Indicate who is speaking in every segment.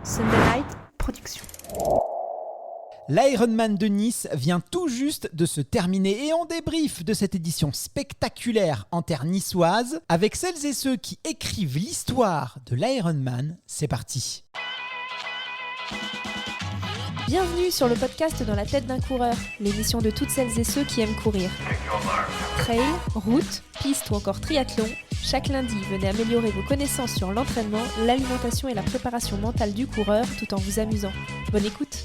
Speaker 1: Sunday Night Production.
Speaker 2: L'Ironman de Nice vient tout juste de se terminer et on débrief de cette édition spectaculaire en terre niçoise avec celles et ceux qui écrivent l'histoire de l'Ironman. C'est parti.
Speaker 1: Bienvenue sur le podcast Dans la tête d'un coureur, l'émission de toutes celles et ceux qui aiment courir. Trail, route, piste ou encore triathlon, chaque lundi, venez améliorer vos connaissances sur l'entraînement, l'alimentation et la préparation mentale du coureur tout en vous amusant. Bonne écoute.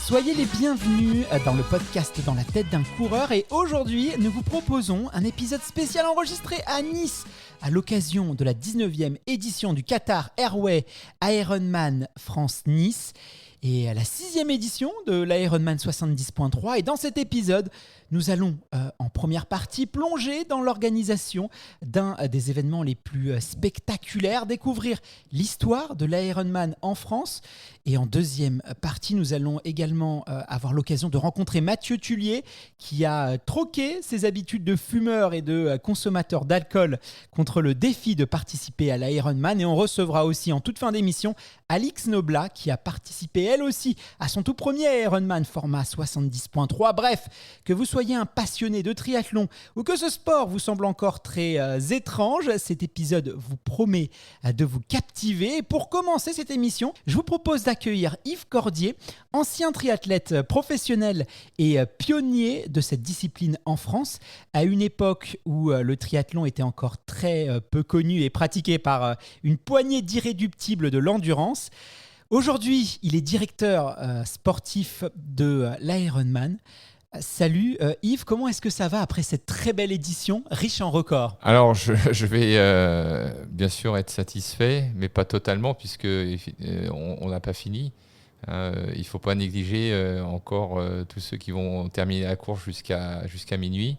Speaker 2: Soyez les bienvenus dans le podcast Dans la tête d'un coureur et aujourd'hui, nous vous proposons un épisode spécial enregistré à Nice à l'occasion de la 19e édition du Qatar Airways Ironman France-Nice et à la 6e édition de l'Ironman 70.3. Et dans cet épisode, nous allons en première partie plonger dans l'organisation d'un des événements les plus spectaculaires, découvrir l'histoire de l'Ironman en France. Et en deuxième partie, nous allons également avoir l'occasion de rencontrer Mathieu Tullier qui a troqué ses habitudes de fumeur et de consommateur d'alcool contre le défi de participer à l'Ironman. Et on recevra aussi en toute fin d'émission Alix Noblat qui a participé elle aussi à son tout premier Ironman format 70.3. Bref, que vous soyez un passionné de triathlon ou que ce sport vous semble encore très étrange, cet épisode vous promet de vous captiver. Et pour commencer cette émission, je vous propose d'accueillir Yves Cordier, ancien triathlète professionnel et pionnier de cette discipline en France, à une époque où le triathlon était encore très peu connu et pratiqué par une poignée d'irréductibles de l'endurance. Aujourd'hui, il est directeur sportif de l'Ironman. Salut Yves, comment est-ce que ça va après cette très belle édition riche en records ?
Speaker 3: Alors, je vais bien sûr être satisfait, mais pas totalement, puisque on n'a pas fini. Il ne faut pas négliger encore tous ceux qui vont terminer la course jusqu'à minuit.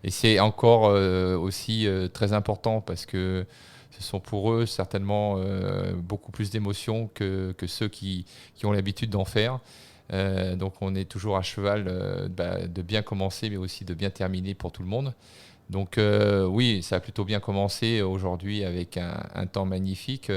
Speaker 3: Et c'est encore aussi très important parce que ce sont pour eux certainement beaucoup plus d'émotions que ceux qui ont l'habitude d'en faire. Donc on est toujours à cheval de bien commencer mais aussi de bien terminer pour tout le monde. Donc oui, ça a plutôt bien commencé aujourd'hui avec un temps magnifique.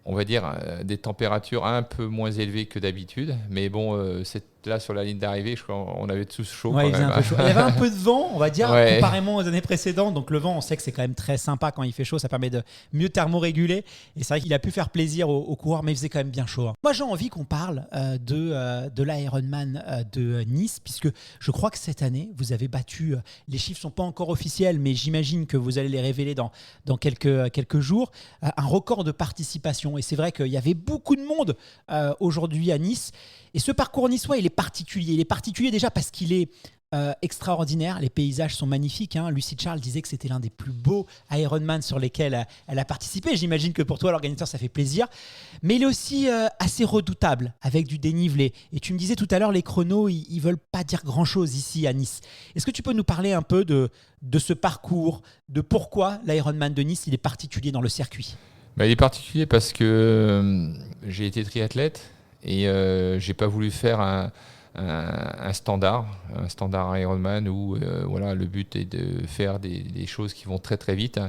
Speaker 3: On va dire des températures un peu moins élevées que d'habitude, mais bon, là sur la ligne d'arrivée, je crois on avait tous chaud.
Speaker 2: Ouais,
Speaker 3: quand même.
Speaker 2: un peu chaud. Il y avait un peu de vent, on va dire,
Speaker 3: Ouais.
Speaker 2: comparément aux années précédentes. Donc le vent, on sait que c'est quand même très sympa quand il fait chaud, ça permet de mieux thermoréguler. Et c'est vrai qu'il a pu faire plaisir aux coureurs, mais il faisait quand même bien chaud. Moi, j'ai envie qu'on parle de l'Ironman de Nice, puisque je crois que cette année, vous avez battu, les chiffres ne sont pas encore officiels, mais j'imagine que vous allez les révéler dans quelques jours, un record de participation. Et c'est vrai qu'il y avait beaucoup de monde aujourd'hui à Nice. Et ce parcours niçois, il est particulier. Il est particulier déjà parce qu'il est extraordinaire. Les paysages sont magnifiques. Lucie Charles disait que c'était l'un des plus beaux Ironman sur lesquels elle a participé. J'imagine que pour toi, l'organisateur, ça fait plaisir. Mais il est aussi assez redoutable avec du dénivelé. Et tu me disais tout à l'heure, les chronos, ils ne veulent pas dire grand-chose ici à Nice. Est-ce que tu peux nous parler un peu de ce parcours, de pourquoi l'Ironman de Nice, il est particulier dans le circuit ?
Speaker 3: Il est particulier parce que j'ai été triathlète et j'ai pas voulu faire un standard Ironman où voilà, le but est de faire des choses qui vont très très vite.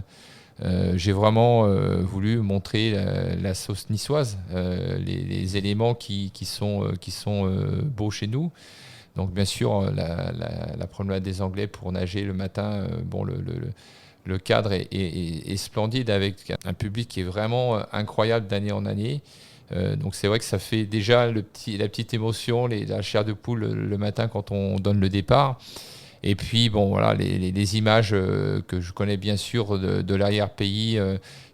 Speaker 3: J'ai vraiment voulu montrer la sauce niçoise, les éléments qui sont beaux chez nous. Donc bien sûr la promenade des Anglais pour nager le matin, le cadre est splendide avec un public qui est vraiment incroyable d'année en année. Donc c'est vrai que ça fait déjà la petite émotion, la chair de poule le matin quand on donne le départ. Et puis bon voilà les images que je connais bien sûr de l'arrière-pays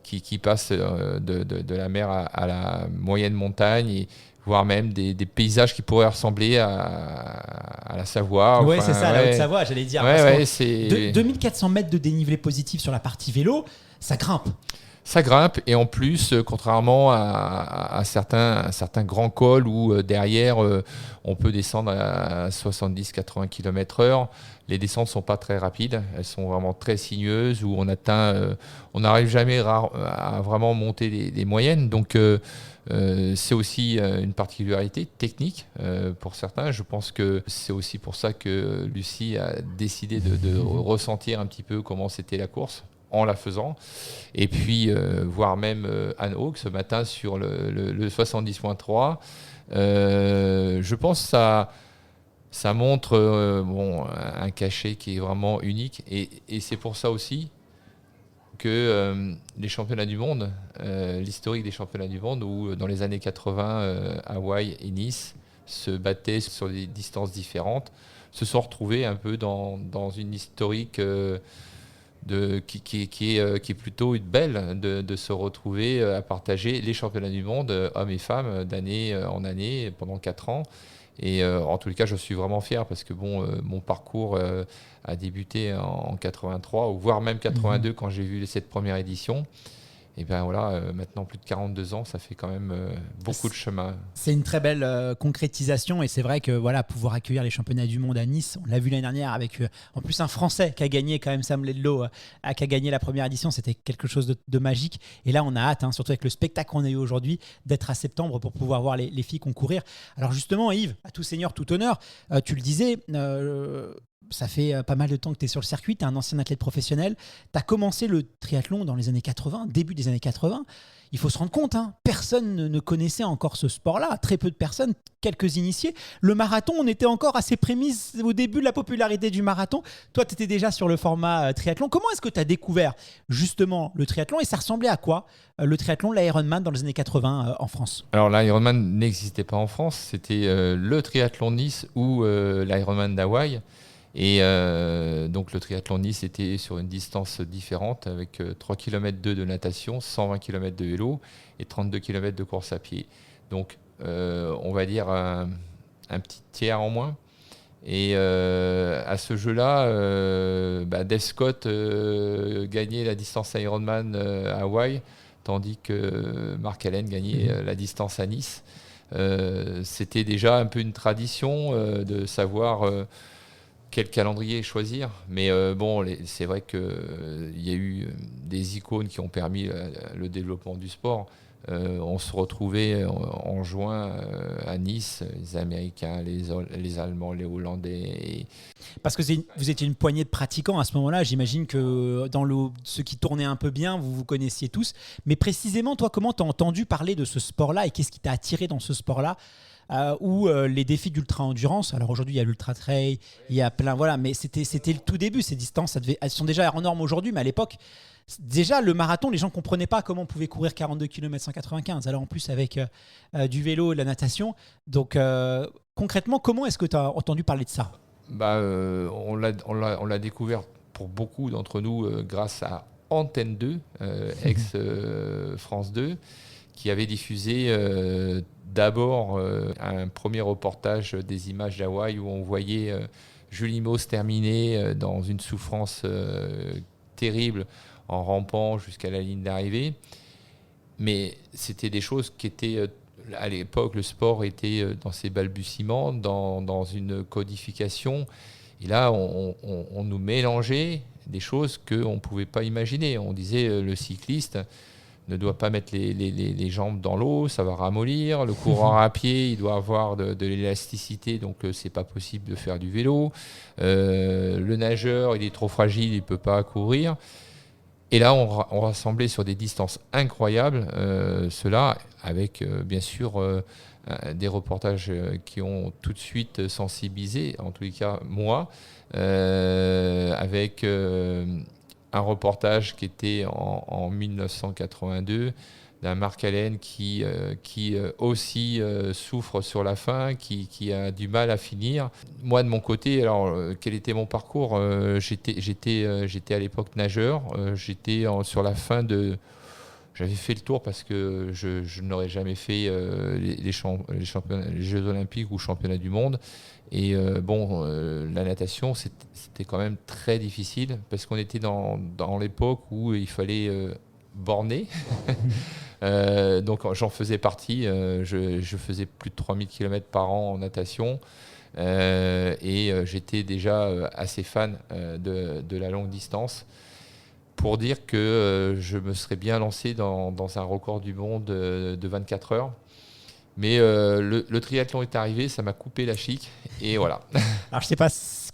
Speaker 3: qui passent de la mer à la moyenne montagne, et voire même des paysages qui pourraient ressembler à la Savoie.
Speaker 2: Oui, c'est ça, la Haute-Savoie, j'allais dire.
Speaker 3: C'est
Speaker 2: 2400 mètres de dénivelé positif sur la partie vélo, ça grimpe.
Speaker 3: Ça grimpe, et en plus, contrairement à certains grands cols où derrière on peut descendre à 70-80 km/h, les descentes ne sont pas très rapides, elles sont vraiment très sinueuses, où on n'arrive jamais à vraiment monter des moyennes. Donc c'est aussi une particularité technique pour certains. Je pense que c'est aussi pour ça que Lucie a décidé de ressentir un petit peu comment c'était la course. en la faisant. Et puis, voir même Anne Haug ce matin sur le 70.3. Je pense que ça montre un cachet qui est vraiment unique. Et c'est pour ça aussi que les championnats du monde, l'historique des championnats du monde, où dans les années 80, Hawaï et Nice se battaient sur des distances différentes, se sont retrouvés un peu dans une historique qui est plutôt belle de se retrouver à partager les championnats du monde, hommes et femmes, d'année en année, pendant 4 ans. Et en tous les cas, je suis vraiment fier parce que mon parcours a débuté en 83, voire même 82 quand j'ai vu cette première édition. Et bien voilà, maintenant plus de 42 ans, ça fait quand même beaucoup de chemin.
Speaker 2: C'est une très belle concrétisation et c'est vrai que voilà, pouvoir accueillir les championnats du monde à Nice, on l'a vu l'année dernière avec en plus un Français qui a gagné quand même, Sam Ledlow, qui a gagné la première édition, c'était quelque chose de magique. Et là, on a hâte, surtout avec le spectacle qu'on a eu aujourd'hui, d'être à septembre pour pouvoir voir les filles concourir. Alors justement, Yves, à tout seigneur, tout honneur, tu le disais, ça fait pas mal de temps que tu es sur le circuit, tu es un ancien athlète professionnel, tu as commencé le triathlon dans les années 80, début des années 80. Il faut se rendre compte, personne ne connaissait encore ce sport-là, très peu de personnes, quelques initiés. Le marathon, on était encore à ses prémices au début de la popularité du marathon. Toi, tu étais déjà sur le format triathlon. Comment est-ce que tu as découvert justement le triathlon et ça ressemblait à quoi le triathlon, l'Ironman dans les années 80 en France?
Speaker 3: Alors l'Ironman n'existait pas en France, c'était le triathlon Nice ou l'Ironman d'Hawaï. Et donc le triathlon Nice était sur une distance différente avec 3 km de natation, 120 km de vélo et 32 km de course à pied. Donc on va dire un petit tiers en moins. Et à ce jeu-là, Dave Scott gagnait la distance Ironman à Hawaï, tandis que Mark Allen gagnait la distance à Nice. C'était déjà un peu une tradition de savoir quel calendrier choisir. Mais c'est vrai qu'il y a eu des icônes qui ont permis le développement du sport. On se retrouvait en juin à Nice, les Américains, les Allemands, les Hollandais.
Speaker 2: Parce que vous étiez une poignée de pratiquants à ce moment-là. J'imagine que dans ceux qui tournaient un peu bien, vous vous connaissiez tous. Mais précisément, toi, comment tu as entendu parler de ce sport-là et qu'est-ce qui t'a attiré dans ce sport-là ou les défis d'ultra-endurance? Alors aujourd'hui, il y a l'ultra-trail, il y a plein, voilà, mais c'était le tout début. Ces distances, elles sont déjà hors normes aujourd'hui, mais à l'époque, déjà le marathon, les gens ne comprenaient pas comment on pouvait courir 42 km 195. Alors en plus, avec du vélo et de la natation. Donc concrètement, comment est-ce que tu as entendu parler de ça?
Speaker 3: On l'a découvert pour beaucoup d'entre nous grâce à Antenne 2, ex-France 2, qui avait diffusé d'abord un premier reportage des images d'Hawaï où on voyait Julie Mauss terminer dans une souffrance terrible en rampant jusqu'à la ligne d'arrivée. Mais c'était des choses qui étaient... À l'époque, le sport était dans ses balbutiements, dans une codification. Et là, on nous mélangeait des choses qu'on ne pouvait pas imaginer. On disait le cycliste ne doit pas mettre les jambes dans l'eau, ça va ramollir. Le coureur à pied, il doit avoir de l'élasticité, donc c'est pas possible de faire du vélo. Le nageur, il est trop fragile, il ne peut pas courir. Et là, on rassemblait sur des distances incroyables, cela avec bien sûr des reportages qui ont tout de suite sensibilisé, en tous les cas moi, avec un reportage qui était en 1982 d'un Mark Allen qui aussi souffre sur la fin, qui a du mal à finir. Moi, de mon côté, alors quel était mon parcours? J'étais à l'époque nageur. J'étais sur la fin de... J'avais fait le tour parce que je n'aurais jamais fait les Jeux Olympiques ou Championnats du Monde. Et la natation, c'était quand même très difficile parce qu'on était dans l'époque où il fallait borner. Donc j'en faisais partie. Je faisais plus de 3000 km par an en natation. Et j'étais déjà assez fan de la longue distance. Pour dire que je me serais bien lancé dans un record du monde de 24 heures. Mais le triathlon est arrivé, ça m'a coupé la chic et voilà.
Speaker 2: Alors je ne sais pas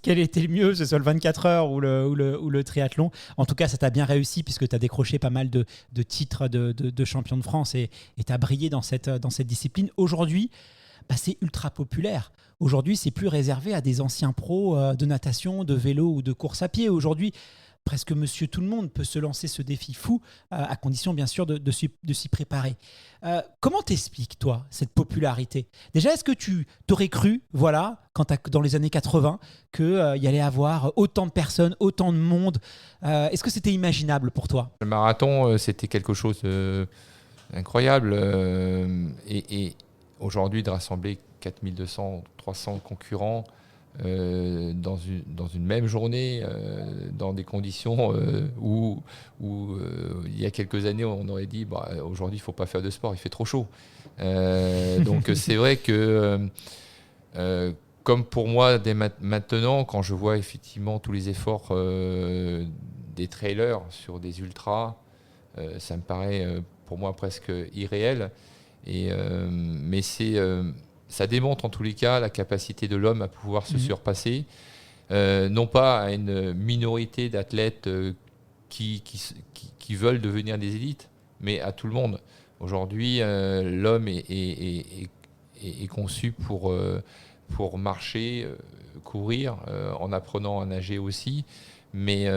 Speaker 2: quel était le mieux, que ce soit le 24 heures ou le triathlon. En tout cas, ça t'a bien réussi puisque tu as décroché pas mal de titres de champion de France et tu as brillé dans cette discipline. Aujourd'hui, c'est ultra populaire. Aujourd'hui, c'est plus réservé à des anciens pros de natation, de vélo ou de course à pied. Aujourd'hui, presque monsieur tout le monde peut se lancer ce défi fou, à condition bien sûr de s'y préparer. Comment t'expliques, toi, cette popularité ? Déjà, est-ce que tu t'aurais cru, dans les années 80, qu'il y allait avoir autant de personnes, autant de monde ? Est-ce que c'était imaginable pour toi ?
Speaker 3: Le marathon, c'était quelque chose d'incroyable. Et aujourd'hui, de rassembler 4200, 300 concurrents dans une même journée, dans des conditions où il y a quelques années, on aurait dit aujourd'hui, il ne faut pas faire de sport, il fait trop chaud. Donc c'est vrai que, comme pour moi, dès maintenant, quand je vois effectivement tous les efforts des trailers sur des ultras, ça me paraît pour moi presque irréel. Mais ça démontre en tous les cas la capacité de l'homme à pouvoir se surpasser, non pas à une minorité d'athlètes qui veulent devenir des élites, mais à tout le monde. Aujourd'hui, l'homme est conçu pour marcher, courir, en apprenant à nager aussi. Mais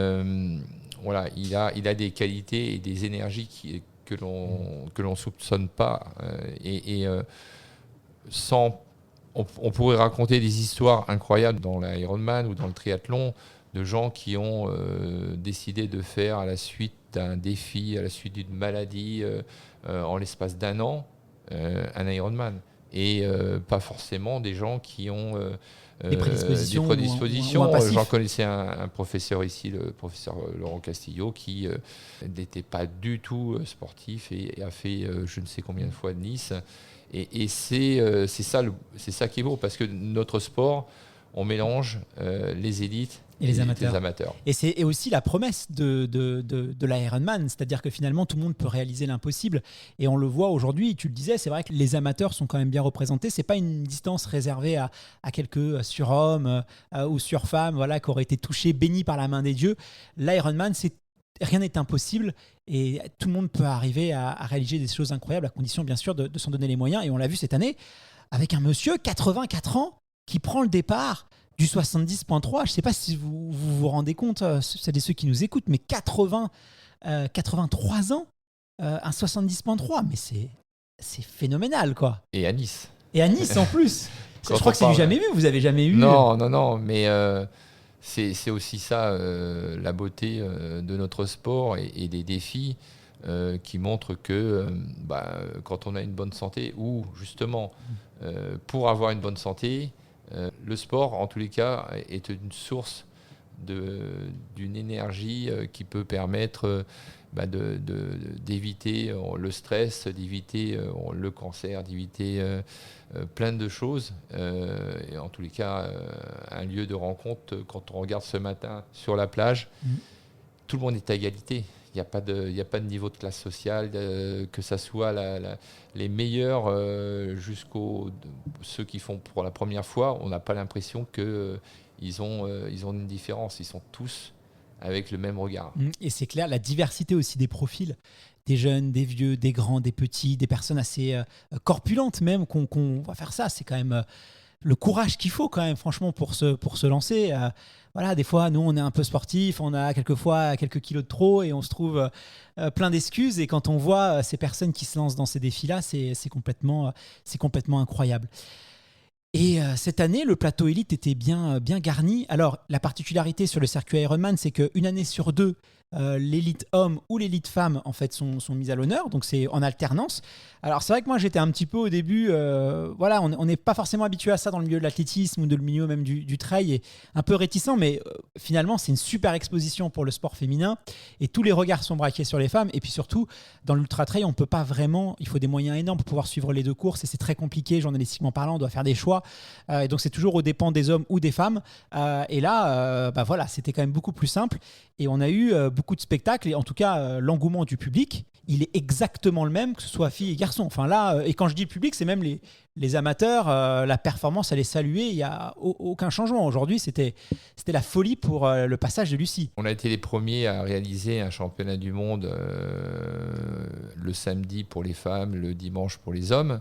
Speaker 3: il a des qualités et des énergies que l'on soupçonne pas. On pourrait raconter des histoires incroyables dans l'Ironman ou dans le triathlon de gens qui ont décidé de faire à la suite d'un défi, à la suite d'une maladie, en l'espace d'un an, un Ironman. Et pas forcément des gens qui ont
Speaker 2: des prédispositions. Ou un
Speaker 3: J'en connaissais un professeur ici, le professeur Laurent Castillo, qui n'était pas du tout sportif et a fait je ne sais combien de fois de Nice. Et c'est ça qui est beau, parce que notre sport, on mélange les élites et les amateurs.
Speaker 2: Et c'est aussi la promesse de l'Ironman, c'est-à-dire que finalement tout le monde peut réaliser l'impossible. Et on le voit aujourd'hui, tu le disais, c'est vrai que les amateurs sont quand même bien représentés. C'est pas une distance réservée à quelques surhommes ou surfemmes qui auraient été touchés, bénis par la main des dieux. L'Ironman, rien n'est impossible et tout le monde peut arriver à réaliser des choses incroyables, à condition bien sûr de s'en donner les moyens. Et on l'a vu cette année avec un monsieur, 84 ans, qui prend le départ du 70.3. Je ne sais pas si vous rendez compte, celles et ceux qui nous écoutent, mais 83 ans, un 70.3, mais c'est phénoménal, quoi.
Speaker 3: Et à Nice.
Speaker 2: Et à Nice en plus. Je crois que c'est du jamais vu, vous avez jamais eu.
Speaker 3: Non, mais c'est aussi ça, la beauté de notre sport et des défis qui montrent que quand on a une bonne santé, ou justement pour avoir une bonne santé, le sport, en tous les cas, est une source d'une énergie qui peut permettre d'éviter le stress, d'éviter le cancer, d'éviter plein de choses. Et en tous les cas, un lieu de rencontre, quand on regarde ce matin sur la plage, tout le monde est à égalité. Il n'y a pas de niveau de classe sociale, que ça soit les meilleurs jusqu'aux ceux qui font pour la première fois. On n'a pas l'impression qu'ils ont une différence. Ils sont tous avec le même regard.
Speaker 2: Et c'est clair, la diversité aussi des profils, des jeunes, des vieux, des grands, des petits, des personnes assez corpulentes même, qu'on va faire ça. C'est quand même le courage qu'il faut quand même, franchement, pour se lancer. Des fois, nous, on est un peu sportifs, on a quelquefois quelques kilos de trop et on se trouve plein d'excuses. Et quand on voit ces personnes qui se lancent dans ces défis-là, c'est complètement incroyable. Et cette année, le plateau élite était bien garni. Alors, la particularité sur le circuit Ironman, c'est qu'une année sur deux, l'élite homme ou l'élite femme en fait sont mises à l'honneur, donc c'est en alternance. Alors c'est vrai que moi j'étais un petit peu au début, on n'est pas forcément habitué à ça dans le milieu de l'athlétisme ou de le milieu même du trail, et un peu réticent, mais finalement c'est une super exposition pour le sport féminin et tous les regards sont braqués sur les femmes. Et puis surtout dans l'ultra trail, on peut pas vraiment, il faut des moyens énormes pour pouvoir suivre les deux courses et c'est très compliqué journalistiquement parlant, on doit faire des choix, et donc c'est toujours aux dépens des hommes ou des femmes, et là c'était quand même beaucoup plus simple et on a eu beaucoup de spectacles, et en tout cas l'engouement du public il est exactement le même que ce soit filles et garçons. Enfin là, et quand je dis le public, c'est même les amateurs, la performance, elle est saluée, il n'y a aucun changement. Aujourd'hui, c'était la folie pour le passage de Lucie.
Speaker 3: On a été les premiers à réaliser un championnat du monde le samedi pour les femmes, le dimanche pour les hommes.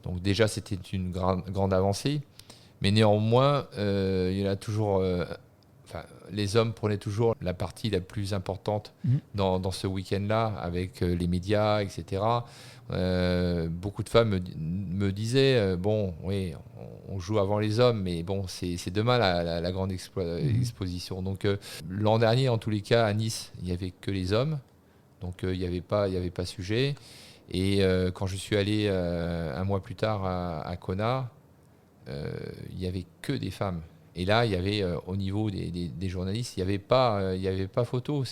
Speaker 3: Donc déjà, c'était une grande avancée. Mais néanmoins, il y en a toujours... les hommes prenaient toujours la partie la plus importante dans ce week-end-là, avec les médias, etc. Beaucoup de femmes me disaient oui, on joue avant les hommes, mais bon, c'est demain la grande exposition. Donc l'an dernier, en tous les cas, à Nice, il n'y avait que les hommes, donc il n'y avait pas sujet. Et quand je suis allé un mois plus tard à Kona, il n'y avait que des femmes. Et là, il y avait au niveau des journalistes, il n'y avait pas photo.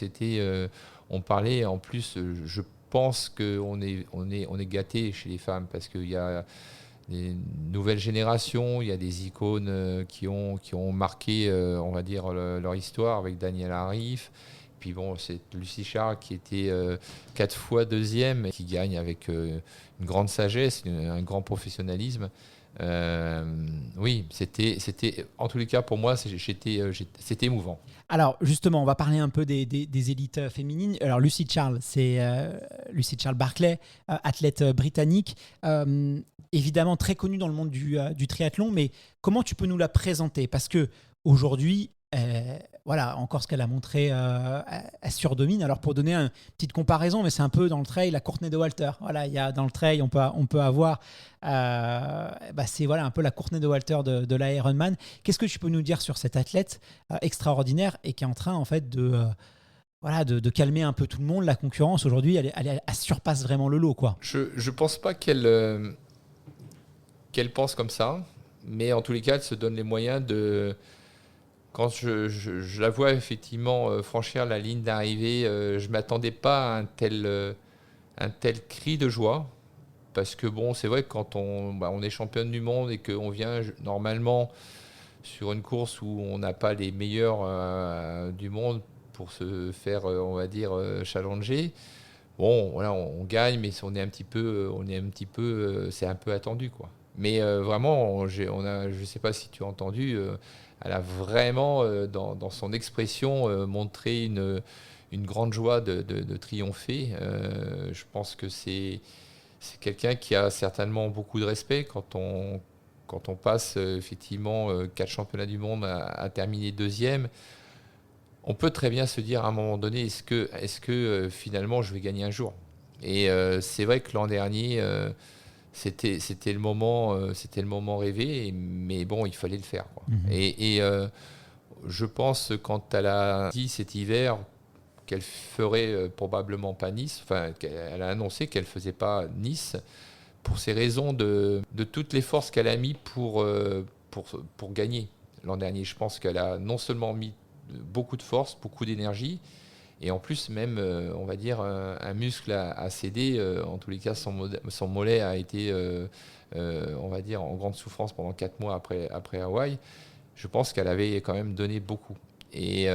Speaker 3: On parlait en plus. Je pense qu'on est gâté chez les femmes parce qu'il y a des nouvelles générations, il y a des icônes qui ont marqué, on va dire, leur histoire avec Daniel Arif. Puis bon, c'est Lucie Charles qui était 4 fois deuxième, qui gagne avec une grande sagesse, un grand professionnalisme. Oui, c'était en tous les cas pour moi, c'était émouvant.
Speaker 2: Alors justement, on va parler un peu des élites féminines. Alors Lucie Charles, c'est Lucie Charles Barclay, athlète britannique, évidemment très connue dans le monde du triathlon. Mais comment tu peux nous la présenter? Parce que aujourd'hui, voilà, encore ce qu'elle a montré, elle surdomine. Alors pour donner une petite comparaison, mais c'est un peu dans le trail la Courtney Dauwalter. Voilà, il y a dans le trail, on peut avoir, c'est voilà un peu la Courtney Dauwalter de la Ironman. Qu'est-ce que tu peux nous dire sur cette athlète extraordinaire et qui est en train en fait de calmer un peu tout le monde, la concurrence aujourd'hui, elle surpasse vraiment le lot, quoi.
Speaker 3: Je pense pas qu'elle pense comme ça, mais en tous les cas, elle se donne les moyens de. Quand je la vois effectivement franchir la ligne d'arrivée, je ne m'attendais pas à un tel cri de joie. Parce que bon, c'est vrai que quand on est championne du monde et qu'on vient normalement sur une course où on n'a pas les meilleurs du monde pour se faire, on va dire, challenger, bon, voilà, on gagne, mais c'est un peu attendu, quoi. Mais vraiment, je ne sais pas si tu as entendu, elle a vraiment, dans son expression, montré une grande joie de triompher. Je pense que c'est quelqu'un qui a certainement beaucoup de respect quand on passe effectivement 4 championnats du monde à terminer deuxième. On peut très bien se dire à un moment donné, est-ce que finalement je vais gagner un jour? Et c'est vrai que l'an dernier, c'était le moment rêvé, mais bon, il fallait le faire, quoi. Et je pense, quand elle a dit cet hiver qu'elle ferait probablement pas Nice, enfin, elle a annoncé qu'elle faisait pas Nice, pour ces raisons de toutes les forces qu'elle a mis pour gagner l'an dernier. Je pense qu'elle a non seulement mis beaucoup de force, beaucoup d'énergie, et en plus même, on va dire, un muscle a cédé. En tous les cas, son mollet a été, on va dire, en grande souffrance pendant 4 mois après Hawaï. Je pense qu'elle avait quand même donné beaucoup. Et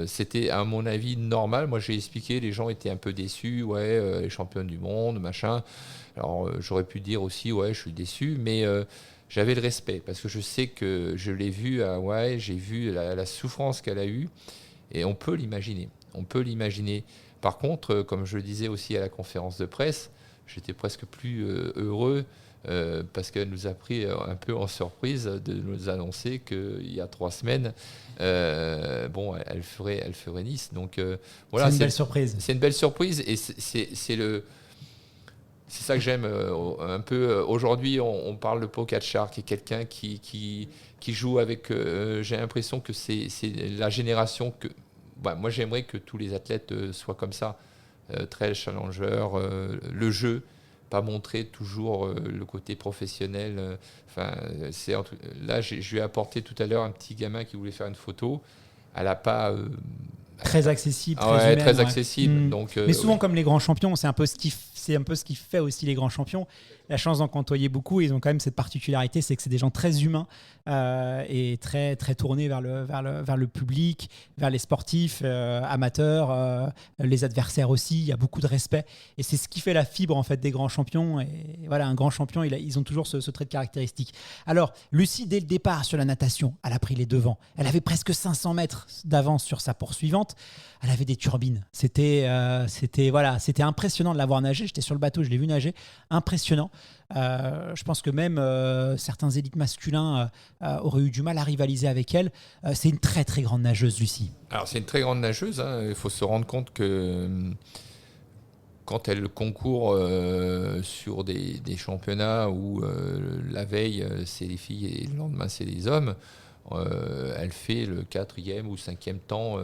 Speaker 3: c'était, à mon avis, normal. Moi, j'ai expliqué, les gens étaient un peu déçus. Ouais, les championnes du monde, machin. Alors, j'aurais pu dire aussi, ouais, je suis déçu, mais j'avais le respect, parce que je sais que je l'ai vue à Hawaï, j'ai vu la souffrance qu'elle a eue, et on peut l'imaginer. On peut l'imaginer. Par contre, comme je le disais aussi à la conférence de presse, j'étais presque plus heureux parce qu'elle nous a pris un peu en surprise de nous annoncer qu'il y a 3 semaines, elle ferait Nice. Donc voilà,
Speaker 2: c'est une belle surprise.
Speaker 3: C'est une belle surprise, et c'est ça que j'aime un peu. Aujourd'hui, on parle de Pogačar, qui est quelqu'un qui joue avec. J'ai l'impression que c'est la génération que. Moi, j'aimerais que tous les athlètes soient comme ça, trail challenger, le jeu, pas montrer toujours le côté professionnel. Là, je lui ai apporté tout à l'heure un petit gamin qui voulait faire une photo. Elle n'a pas.
Speaker 2: Très accessible, très humaine,
Speaker 3: accessible. Donc,
Speaker 2: mais souvent, comme les grands champions, c'est un peu ce qui fait aussi les grands champions. la chance d'en côtoyer beaucoup. Ils ont quand même cette particularité, c'est que c'est des gens très humains et très, très tournés vers le public, vers les sportifs, amateurs, les adversaires aussi. Il y a beaucoup de respect. Et c'est ce qui fait la fibre en fait, des grands champions. Et voilà, un grand champion, ils ont toujours ce trait de caractéristique. Alors, Lucie, dès le départ sur la natation, elle a pris les devants. Elle avait presque 500 mètres d'avance sur sa poursuivante. Elle avait des turbines. C'était impressionnant de la voir nager. J'étais sur le bateau, je l'ai vu nager. Impressionnant. Je pense que même certains élites masculins auraient eu du mal à rivaliser avec elle. C'est une très très grande nageuse, Lucie.
Speaker 3: Alors c'est une très grande nageuse. Il faut se rendre compte que quand elle concourt sur des championnats où la veille c'est les filles et le lendemain c'est les hommes, elle fait le 4e ou 5e temps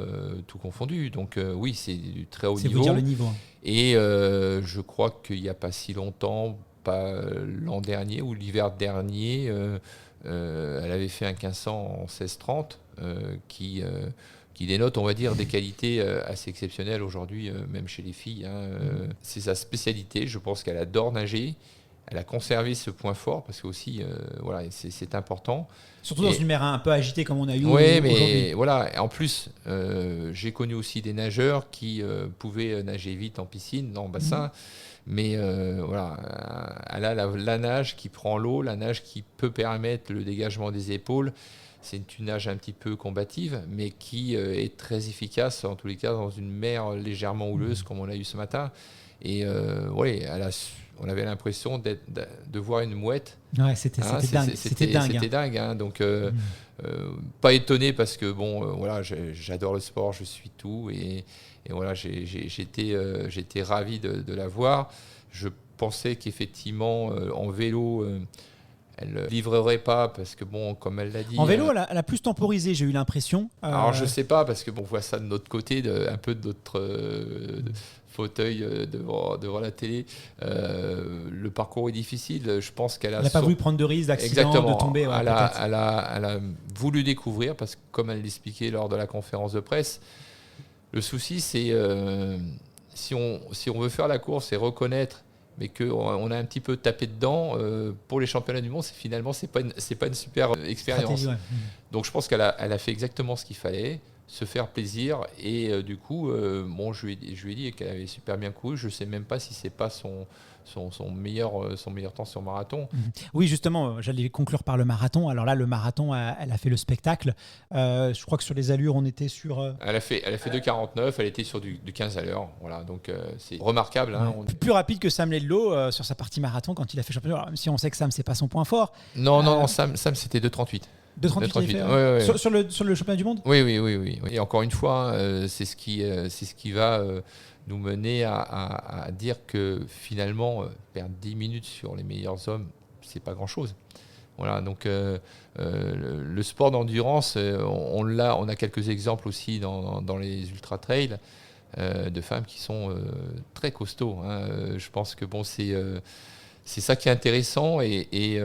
Speaker 3: tout confondu. Donc oui, c'est du très haut niveau.
Speaker 2: C'est vous dire le niveau.
Speaker 3: Et je crois qu'il n'y a pas si longtemps, pas l'an dernier ou l'hiver dernier, elle avait fait un 1500 en 16-30 qui dénote, on va dire, des qualités assez exceptionnelles aujourd'hui, même chez les filles. C'est sa spécialité. Je pense qu'elle adore nager. Elle a conservé ce point fort parce que aussi, voilà, c'est important.
Speaker 2: Surtout dans une mer un peu agitée comme on a eu
Speaker 3: oui,
Speaker 2: aujourd'hui.
Speaker 3: Mais voilà. En plus, j'ai connu aussi des nageurs qui pouvaient nager vite en piscine, en bassin. Mais voilà, elle a la nage qui prend l'eau, la nage qui peut permettre le dégagement des épaules. C'est une nage un petit peu combative, mais qui est très efficace, en tous les cas, dans une mer légèrement houleuse, comme on l'a eu ce matin. Et oui, on avait l'impression de voir une mouette.
Speaker 2: Ouais, c'était dingue.
Speaker 3: C'était dingue. Hein. Donc, pas étonné parce que, voilà, j'adore le sport, je suis tout. Et voilà, j'étais ravi de la voir. Je pensais qu'effectivement, en vélo... elle ne livrerait pas parce que, comme elle l'a dit...
Speaker 2: En vélo, elle a plus temporisé, j'ai eu l'impression.
Speaker 3: Alors, je ne sais pas, parce qu'on voit ça de notre côté, un peu de notre fauteuil devant la télé. Le parcours est difficile. Je pense qu'elle a...
Speaker 2: Elle n'a pas voulu prendre de risque, d'accident, de tomber. Ouais,
Speaker 3: elle a voulu découvrir, parce que, comme elle l'expliquait lors de la conférence de presse, le souci, c'est si on veut faire la course et reconnaître mais qu'on a un petit peu tapé dedans, pour les championnats du monde, finalement, c'est pas une super expérience.
Speaker 2: Ouais.
Speaker 3: Donc je pense qu'elle a fait exactement ce qu'il fallait, se faire plaisir, et du coup, je lui ai dit qu'elle avait super bien couru. Je ne sais même pas si c'est pas son meilleur temps sur marathon.
Speaker 2: Oui, justement, j'allais conclure par le marathon. Alors là, le marathon, elle a fait le spectacle. Je crois que sur les allures, on était sur...
Speaker 3: Elle a fait 2,49, elle était sur du 15 à l'heure. Voilà, donc c'est remarquable. Hein,
Speaker 2: plus rapide que Sam Laidlow sur sa partie marathon quand il a fait champion. Alors, même si on sait que Sam, c'est pas son point fort.
Speaker 3: Non, Sam c'était 2,38.
Speaker 2: 2,38
Speaker 3: ouais.
Speaker 2: Sur le championnat du monde.
Speaker 3: Oui. Et encore une fois, c'est ce qui va nous mener à dire que finalement, perdre 10 minutes sur les meilleurs hommes, c'est pas grand-chose. Voilà, donc le sport d'endurance, on a quelques exemples aussi dans les ultra-trails de femmes qui sont très costauds. Hein. Je pense que c'est ça qui est intéressant, et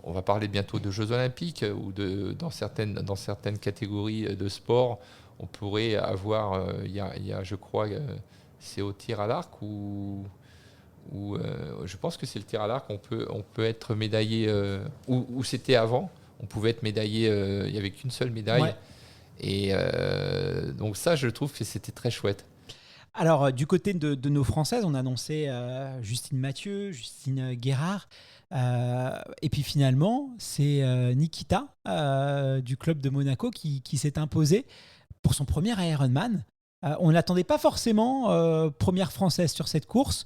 Speaker 3: on va parler bientôt de Jeux Olympiques, ou dans certaines catégories de sport, on pourrait avoir, il y a, je crois, c'est au tir à l'arc, ou je pense que c'est le tir à l'arc, on peut être médaillé, ou c'était avant, on pouvait être médaillé, il n'y avait qu'une seule médaille. Ouais. Et donc ça, je trouve que c'était très chouette.
Speaker 2: Alors, du côté de nos Françaises, on a annoncé Justine Mathieu, Justine Guérard. Et puis finalement, c'est Nikita du club de Monaco qui s'est imposée pour son premier Ironman. On ne l'attendait pas forcément première française sur cette course,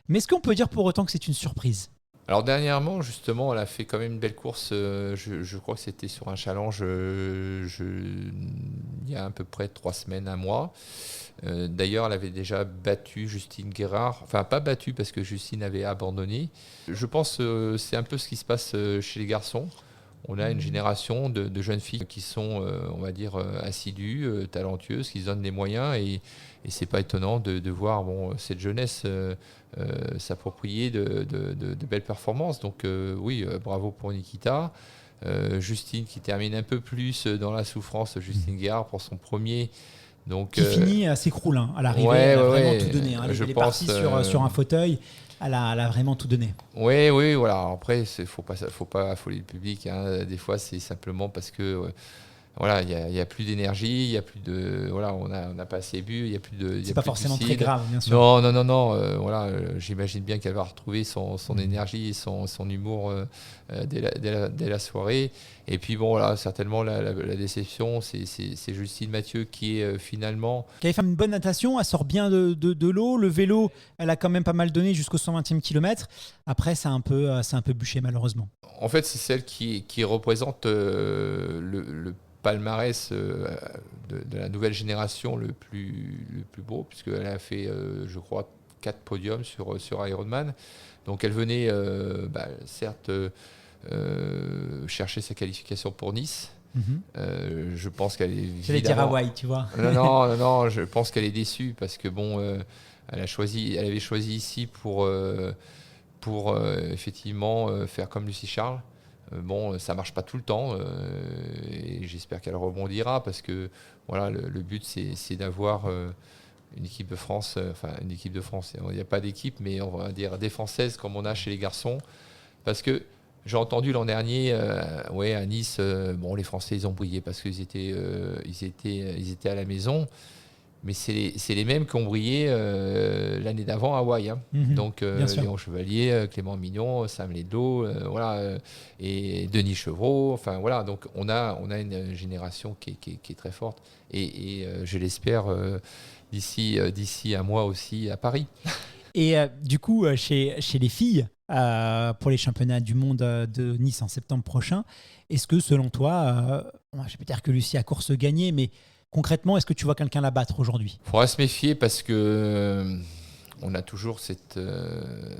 Speaker 2: mais est-ce qu'on peut dire pour autant que c'est une surprise ?
Speaker 3: Alors dernièrement, justement, elle a fait quand même une belle course. Je crois que c'était sur un challenge il y a à peu près 3 semaines, 1 mois. D'ailleurs, elle avait déjà battu Justine Guérard. Enfin, pas battu parce que Justine avait abandonné. Je pense que c'est un peu ce qui se passe chez les garçons. On a une génération de jeunes filles qui sont, on va dire, assidues, talentueuses, qui se donnent les moyens. Et c'est pas étonnant de voir cette jeunesse s'approprier de belles performances. Donc oui, bravo pour Nikita. Justine qui termine un peu plus dans la souffrance, Justine Guérard pour son premier. Donc,
Speaker 2: qui finit, s'écroule à l'arrivée, elle a vraiment tout donné. Elle est partie sur un fauteuil. elle a vraiment tout donné.
Speaker 3: Oui, voilà. Après, faut pas affoler le public, hein. Des fois, c'est simplement parce que voilà, il y a plus d'énergie, il y a plus de voilà, on n'a pas assez bu, il y a plus de.
Speaker 2: C'est pas forcément très grave, bien sûr.
Speaker 3: Non. Voilà, j'imagine bien qu'elle va retrouver son énergie et son humour dès la soirée. Et puis bon, voilà, certainement la déception, c'est Justine Mathieu qui est finalement.
Speaker 2: Qui avait fait une bonne natation, elle sort bien de l'eau. Le vélo, elle a quand même pas mal donné jusqu'au 120e kilomètre. Après, c'est un peu bûché malheureusement.
Speaker 3: En fait, c'est celle qui représente le palmarès de la nouvelle génération le plus beau, puisqu'elle a fait, je crois, 4 podiums sur Ironman. Donc elle venait, certes, chercher sa qualification pour Nice. Je pense qu'elle est.
Speaker 2: J'allais dire Hawaï, tu vois.
Speaker 3: Non, je pense qu'elle est déçue parce que bon, elle avait choisi ici pour effectivement faire comme Lucie Charles. Bon, ça marche pas tout le temps et j'espère qu'elle rebondira parce que voilà, le but c'est d'avoir une équipe de France, une équipe de France. Il n'y a pas d'équipe, mais on va dire des Françaises comme on a chez les garçons, parce que j'ai entendu l'an dernier, à Nice, les Français ils ont brillé parce qu'ils étaient à la maison. Mais c'est les mêmes qui ont brillé l'année d'avant à Hawaï. Hein. Donc Léon Chevalier, Clément Mignon, Sam Ledlow, et Denis Chevreau. Enfin voilà, donc on a une génération qui est très forte. Et je l'espère d'ici un mois aussi à Paris. Et
Speaker 2: du coup, chez les filles, pour les championnats du monde de Nice en septembre prochain, est-ce que selon toi, je peux dire que Lucie a course gagnée, mais concrètement, est-ce que tu vois quelqu'un la battre aujourd'hui ?
Speaker 3: Il faudra se méfier parce que on a toujours cette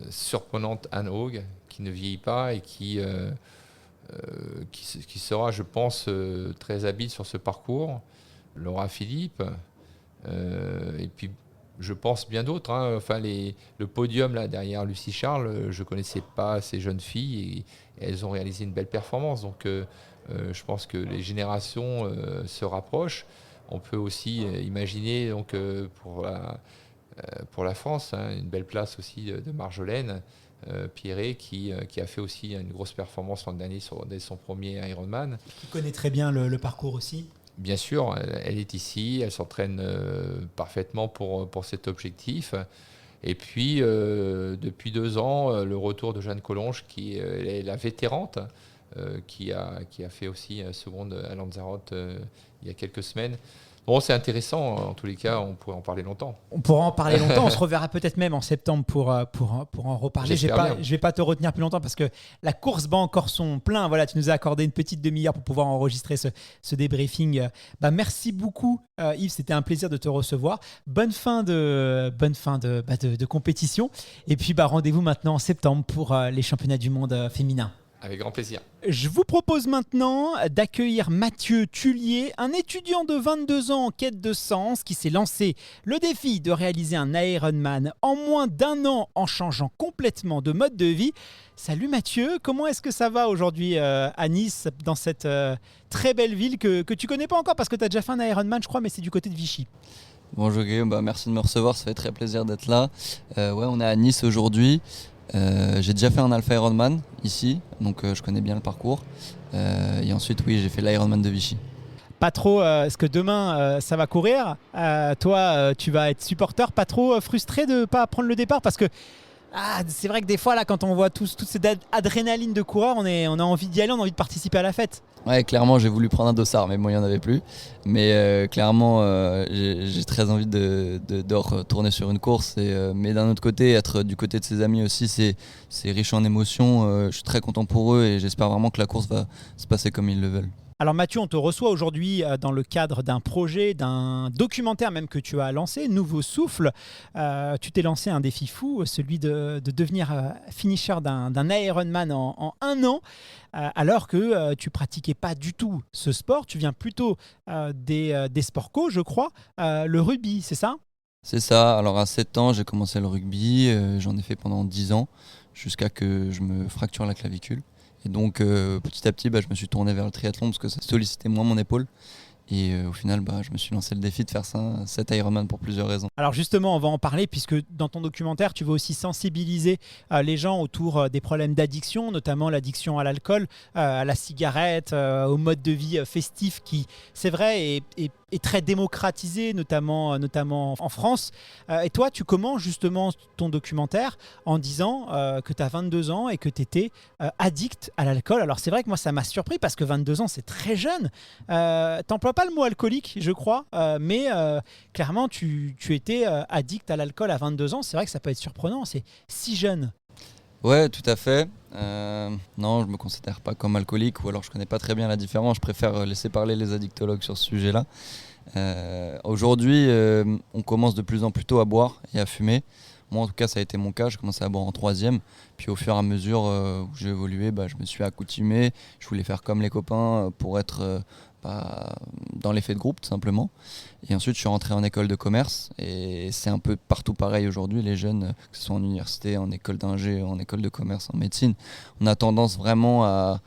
Speaker 3: surprenante Anne Haug qui ne vieillit pas et qui sera, je pense, très habile sur ce parcours. Laura Philippe, et puis je pense bien d'autres. Hein. Enfin, le podium là derrière Lucie Charles, je ne connaissais pas ces jeunes filles et elles ont réalisé une belle performance. Donc je pense que les générations se rapprochent. On peut aussi imaginer donc, pour la France une belle place aussi de Marjolaine Pierret qui a fait aussi une grosse performance l'an dernier dès son premier Ironman.
Speaker 2: Tu connais très bien le parcours aussi.
Speaker 3: Bien sûr, elle est ici, elle s'entraîne parfaitement pour cet objectif. Et puis, depuis 2 ans, le retour de Jeanne Collonges, qui est la vétérante, qui a fait aussi seconde à Lanzarote il y a quelques semaines. Bon, c'est intéressant, en tous les cas, on pourrait en parler longtemps.
Speaker 2: On pourra en parler longtemps, on se reverra peut-être même en septembre pour en reparler. Je vais pas te retenir plus longtemps parce que la course bat encore son plein. Voilà, tu nous as accordé une petite demi-heure pour pouvoir enregistrer ce débriefing. Merci beaucoup Yves, c'était un plaisir de te recevoir. Bonne fin de compétition. Et puis rendez-vous maintenant en septembre pour les championnats du monde féminin.
Speaker 3: Avec grand plaisir.
Speaker 2: Je vous propose maintenant d'accueillir Mathieu Tullier, un étudiant de 22 ans en quête de sens qui s'est lancé le défi de réaliser un Ironman en moins d'1 an en changeant complètement de mode de vie. Salut Mathieu, comment est-ce que ça va aujourd'hui à Nice, dans cette très belle ville que tu connais pas encore parce que tu as déjà fait un Ironman, je crois, mais c'est du côté de Vichy.
Speaker 4: Bonjour Guillaume, merci de me recevoir, ça fait très plaisir d'être là. On est à Nice aujourd'hui. J'ai déjà fait un Alpha Ironman ici, donc je connais bien le parcours. Et ensuite, oui, j'ai fait l'Ironman de Vichy.
Speaker 2: Pas trop, est-ce que demain ça va courir ? Toi, tu vas être supporter, pas trop frustré de ne pas prendre le départ parce que c'est vrai que des fois, là, quand on voit toute cette adrénaline de coureur, on a envie d'y aller, on a envie de participer à la fête.
Speaker 4: Ouais, clairement, j'ai voulu prendre un dossard, mais bon, il n'y en avait plus. Mais clairement, j'ai très envie de retourner sur une course. Mais d'un autre côté, être du côté de ses amis aussi, c'est riche en émotions. Je suis très content pour eux et j'espère vraiment que la course va se passer comme ils le veulent.
Speaker 2: Alors Mathieu, on te reçoit aujourd'hui dans le cadre d'un projet, d'un documentaire même que tu as lancé, Nouveau Souffle. Tu t'es lancé un défi fou, celui de devenir finisher d'un Ironman en 1 an, alors que tu pratiquais pas du tout ce sport. Tu viens plutôt des sports co, je crois. Le rugby, c'est ça ?
Speaker 4: C'est ça. Alors à 7 ans, j'ai commencé le rugby. J'en ai fait pendant 10 ans, jusqu'à que je me fracture la clavicule. Et donc petit à petit, je me suis tourné vers le triathlon parce que ça sollicitait moins mon épaule. Et au final, je me suis lancé le défi de faire cet Ironman pour plusieurs raisons.
Speaker 2: Alors justement, on va en parler puisque dans ton documentaire, tu veux aussi sensibiliser les gens autour des problèmes d'addiction, notamment l'addiction à l'alcool, à la cigarette, au mode de vie festif qui, c'est vrai, est très démocratisé, notamment en France. Et toi, tu commences justement ton documentaire en disant que tu as 22 ans et que tu étais addict à l'alcool. Alors c'est vrai que moi, ça m'a surpris parce que 22 ans, c'est très jeune. T'emploies pas le mot alcoolique, je crois, mais clairement, tu étais addict à l'alcool à 22 ans. C'est vrai que ça peut être surprenant, c'est si jeune.
Speaker 4: Ouais, tout à fait. Non, je me considère pas comme alcoolique, ou alors je connais pas très bien la différence. Je préfère laisser parler les addictologues sur ce sujet-là. Aujourd'hui, on commence de plus en plus tôt à boire et à fumer. Moi, en tout cas, ça a été mon cas. Je commençais à boire en 3e. Puis au fur et à mesure où j'ai évolué, je me suis accoutumé. Je voulais faire comme les copains pour être dans l'effet de groupe, tout simplement. Et ensuite, je suis rentré en école de commerce. Et c'est un peu partout pareil aujourd'hui. Les jeunes, que ce soit en université, en école d'ingé, en école de commerce, en médecine, on a tendance vraiment à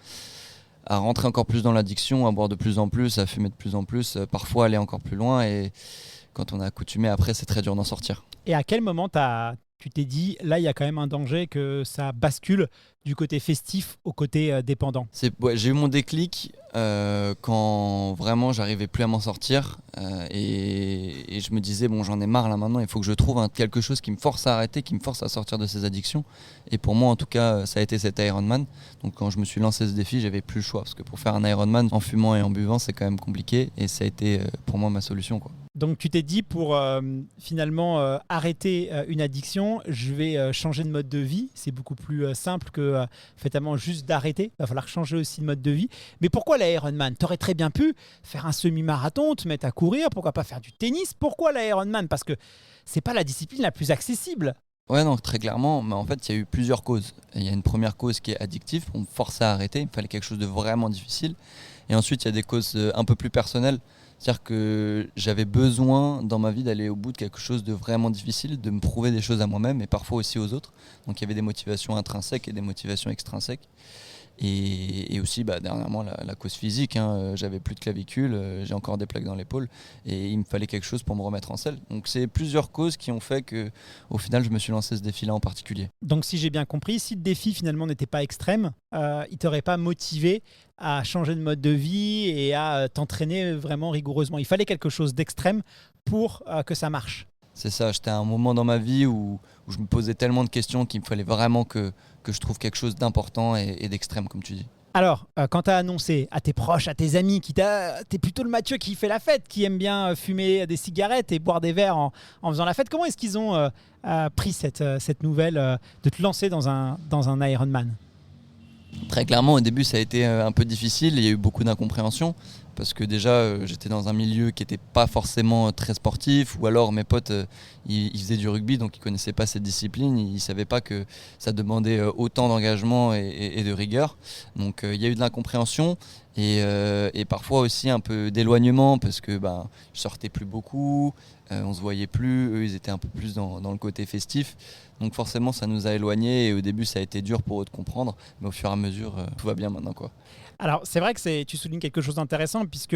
Speaker 4: rentrer encore plus dans l'addiction, à boire de plus en plus, à fumer de plus en plus, parfois aller encore plus loin. Et quand on est accoutumé, après, c'est très dur d'en sortir.
Speaker 2: Et à quel moment tu t'es dit, là, il y a quand même un danger que ça bascule du côté festif au côté dépendant?
Speaker 4: J'ai eu mon déclic quand vraiment j'arrivais plus à m'en sortir et je me disais, bon, j'en ai marre là maintenant, il faut que je trouve quelque chose qui me force à arrêter, qui me force à sortir de ces addictions. Et pour moi, en tout cas, ça a été cet Ironman. Donc quand je me suis lancé ce défi, j'avais plus le choix, parce que pour faire un Ironman en fumant et en buvant, c'est quand même compliqué, et ça a été pour moi ma solution, quoi.
Speaker 2: Donc tu t'es dit, pour finalement arrêter une addiction, je vais changer de mode de vie. C'est beaucoup plus simple que finalement juste d'arrêter. Il va falloir changer aussi de mode de vie. Mais pourquoi l'Ironman? Tu aurais très bien pu faire un semi-marathon, te mettre à courir, pourquoi pas faire du tennis? Pourquoi l'Ironman? Parce que c'est pas la discipline la plus accessible.
Speaker 4: Ouais, non, très clairement, mais en fait, il y a eu plusieurs causes. Il y a une première cause qui est addictive, on me forçait à arrêter, il me fallait quelque chose de vraiment difficile. Et ensuite, il y a des causes un peu plus personnelles. C'est-à-dire que j'avais besoin dans ma vie d'aller au bout de quelque chose de vraiment difficile, de me prouver des choses à moi-même et parfois aussi aux autres. Donc il y avait des motivations intrinsèques et des motivations extrinsèques. Et aussi dernièrement la cause physique, j'avais plus de clavicule, j'ai encore des plaques dans l'épaule et il me fallait quelque chose pour me remettre en selle. Donc c'est plusieurs causes qui ont fait que au final je me suis lancé ce défi-là en particulier.
Speaker 2: Donc si j'ai bien compris, si le défi finalement n'était pas extrême, il t'aurait pas motivé à changer de mode de vie et à t'entraîner vraiment rigoureusement. Il fallait quelque chose d'extrême pour que ça marche.
Speaker 4: C'est ça, j'étais à un moment dans ma vie où je me posais tellement de questions qu'il me fallait vraiment que je trouve quelque chose d'important et d'extrême, comme tu dis.
Speaker 2: Alors, quand tu as annoncé à tes proches, à tes amis, t'es plutôt le Mathieu qui fait la fête, qui aime bien fumer des cigarettes et boire des verres en faisant la fête, comment est-ce qu'ils ont pris cette nouvelle de te lancer dans un Ironman?
Speaker 4: Très clairement, au début, ça a été un peu difficile. Il y a eu beaucoup d'incompréhension parce que déjà, j'étais dans un milieu qui n'était pas forcément très sportif, ou alors mes potes, ils faisaient du rugby, donc ils ne connaissaient pas cette discipline. Ils ne savaient pas que ça demandait autant d'engagement et de rigueur. Donc il y a eu de l'incompréhension et parfois aussi un peu d'éloignement parce que je sortais plus beaucoup, on se voyait plus, eux ils étaient un peu plus dans le côté festif. Donc forcément ça nous a éloignés et au début ça a été dur pour eux de comprendre, mais au fur et à mesure tout va bien maintenant, quoi.
Speaker 2: Alors c'est vrai que tu soulignes quelque chose d'intéressant puisque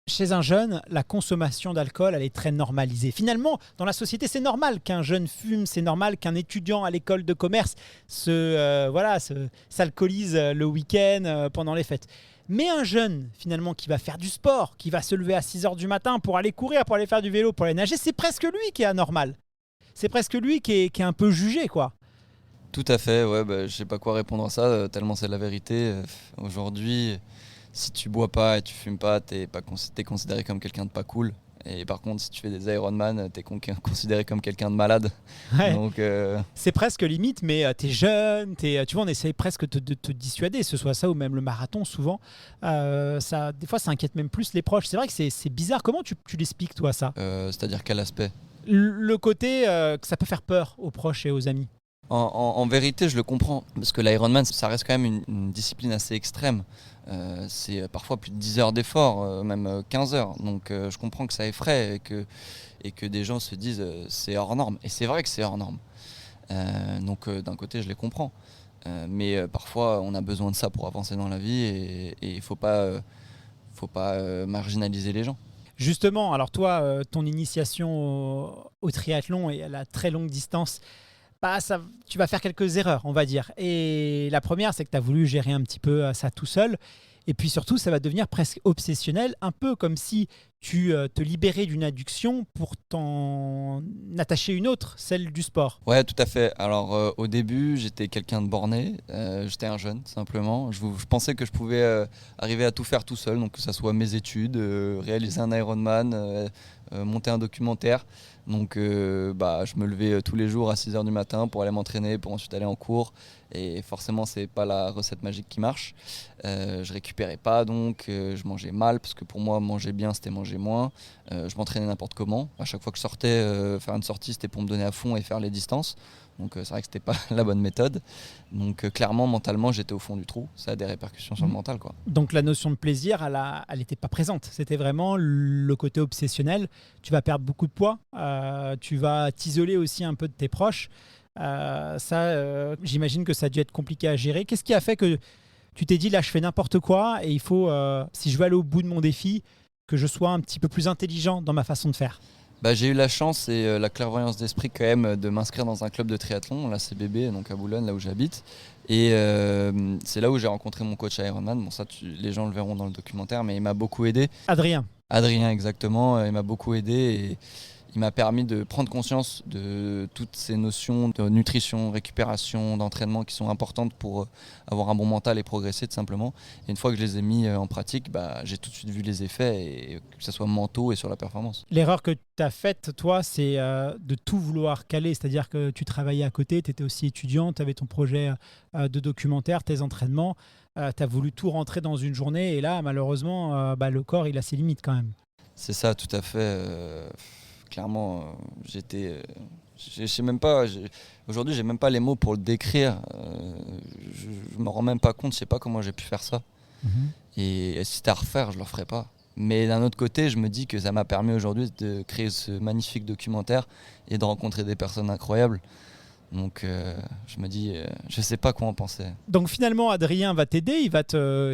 Speaker 2: chez un jeune, la consommation d'alcool, elle est très normalisée. Finalement, dans la société, c'est normal qu'un jeune fume, c'est normal qu'un étudiant à l'école de commerce s'alcoolise le week-end pendant les fêtes. Mais un jeune, finalement, qui va faire du sport, qui va se lever à 6h du matin pour aller courir, pour aller faire du vélo, pour aller nager, c'est presque lui qui est anormal. C'est presque lui qui est un peu jugé, quoi.
Speaker 4: Tout à fait, ouais, je sais pas quoi répondre à ça, tellement c'est la vérité. Aujourd'hui, si tu bois pas et tu fumes pas, t'es considéré comme quelqu'un de pas cool. Et par contre, si tu fais des Ironman, t'es considéré comme quelqu'un de malade.
Speaker 2: Ouais.
Speaker 4: Donc,
Speaker 2: c'est presque limite, mais t'es jeune, tu vois, on essaye presque de te dissuader, ce soit ça ou même le marathon, souvent. Des fois, ça inquiète même plus les proches. C'est vrai que c'est bizarre. Comment tu l'expliques, toi, ça?
Speaker 4: c'est-à-dire quel aspect?
Speaker 2: Le côté que ça peut faire peur aux proches et aux amis.
Speaker 4: En vérité, je le comprends, parce que l'Ironman, ça reste quand même une discipline assez extrême. C'est parfois plus de 10 heures d'effort, même 15 heures. Donc je comprends que ça effraie et que des gens se disent c'est hors norme. Et c'est vrai que c'est hors norme. Donc d'un côté, je les comprends. Mais parfois, on a besoin de ça pour avancer dans la vie et il faut pas faut pas marginaliser les gens.
Speaker 2: Justement, alors toi, ton initiation au triathlon et à la très longue distance, tu vas faire quelques erreurs, on va dire. Et la première, c'est que tu as voulu gérer un petit peu ça tout seul. Et puis surtout, ça va devenir presque obsessionnel, un peu comme si tu te libérais d'une addiction pour t'en attacher une autre, celle du sport.
Speaker 4: Ouais, tout à fait. Alors au début, j'étais quelqu'un de borné, j'étais un jeune simplement. Je pensais que je pouvais arriver à tout faire tout seul, donc que ça soit mes études, réaliser un Ironman, monter un documentaire. Donc je me levais tous les jours à 6h du matin pour aller m'entraîner, pour ensuite aller en cours. Et forcément, c'est pas la recette magique qui marche. Je récupérais pas, donc je mangeais mal, parce que pour moi, manger bien, c'était manger moins. Je m'entraînais n'importe comment. À chaque fois que je sortais faire une sortie, c'était pour me donner à fond et faire les distances. Donc c'est vrai que c'était pas la bonne méthode. Donc clairement, mentalement, j'étais au fond du trou. Ça a des répercussions sur le mental, quoi.
Speaker 2: Donc la notion de plaisir, elle n'était pas présente. C'était vraiment le côté obsessionnel. Tu vas perdre beaucoup de poids. Tu vas t'isoler aussi un peu de tes proches. J'imagine que ça a dû être compliqué à gérer. Qu'est-ce qui a fait que tu t'es dit, là, je fais n'importe quoi et il faut, si je veux aller au bout de mon défi, que je sois un petit peu plus intelligent dans ma façon de faire?
Speaker 4: J'ai eu la chance et la clairvoyance d'esprit quand même de m'inscrire dans un club de triathlon, la CBB, donc à Boulogne, là où j'habite. Et c'est là où j'ai rencontré mon coach Ironman. Bon, ça, les gens le verront dans le documentaire, mais il m'a beaucoup aidé.
Speaker 2: Adrien,
Speaker 4: exactement. Il m'a beaucoup aidé et il m'a permis de prendre conscience de toutes ces notions de nutrition, récupération, d'entraînement qui sont importantes pour avoir un bon mental et progresser tout simplement. Et une fois que je les ai mis en pratique, j'ai tout de suite vu les effets, et que ce soit mentaux et sur la performance.
Speaker 2: l'erreur que tu as faite, toi, c'est de tout vouloir caler. C'est-à-dire que tu travaillais à côté, tu étais aussi étudiant, tu avais ton projet de documentaire, tes entraînements. Tu as voulu tout rentrer dans une journée et là, malheureusement, le corps, il a ses limites quand même.
Speaker 4: C'est ça, tout à fait. Clairement, j'étais. Je sais même pas. Aujourd'hui, j'ai même pas les mots pour le décrire. Je me rends même pas compte. Je sais pas comment j'ai pu faire ça. Et si c'était à refaire, je le referais pas. Mais d'un autre côté, je me dis que ça m'a permis aujourd'hui de créer ce magnifique documentaire et de rencontrer des personnes incroyables. Donc je me dis, je sais pas quoi en penser.
Speaker 2: Donc finalement, Adrien va t'aider, il va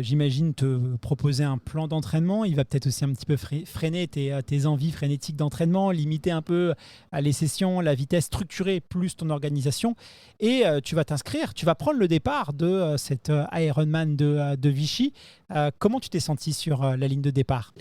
Speaker 2: j'imagine, te proposer un plan d'entraînement, il va peut-être aussi un petit peu freiner tes envies frénétiques d'entraînement, limiter un peu les sessions, la vitesse, structurer plus ton organisation, et tu vas t'inscrire, tu vas prendre le départ de cet Ironman de Vichy. Comment tu t'es senti sur la ligne de départ?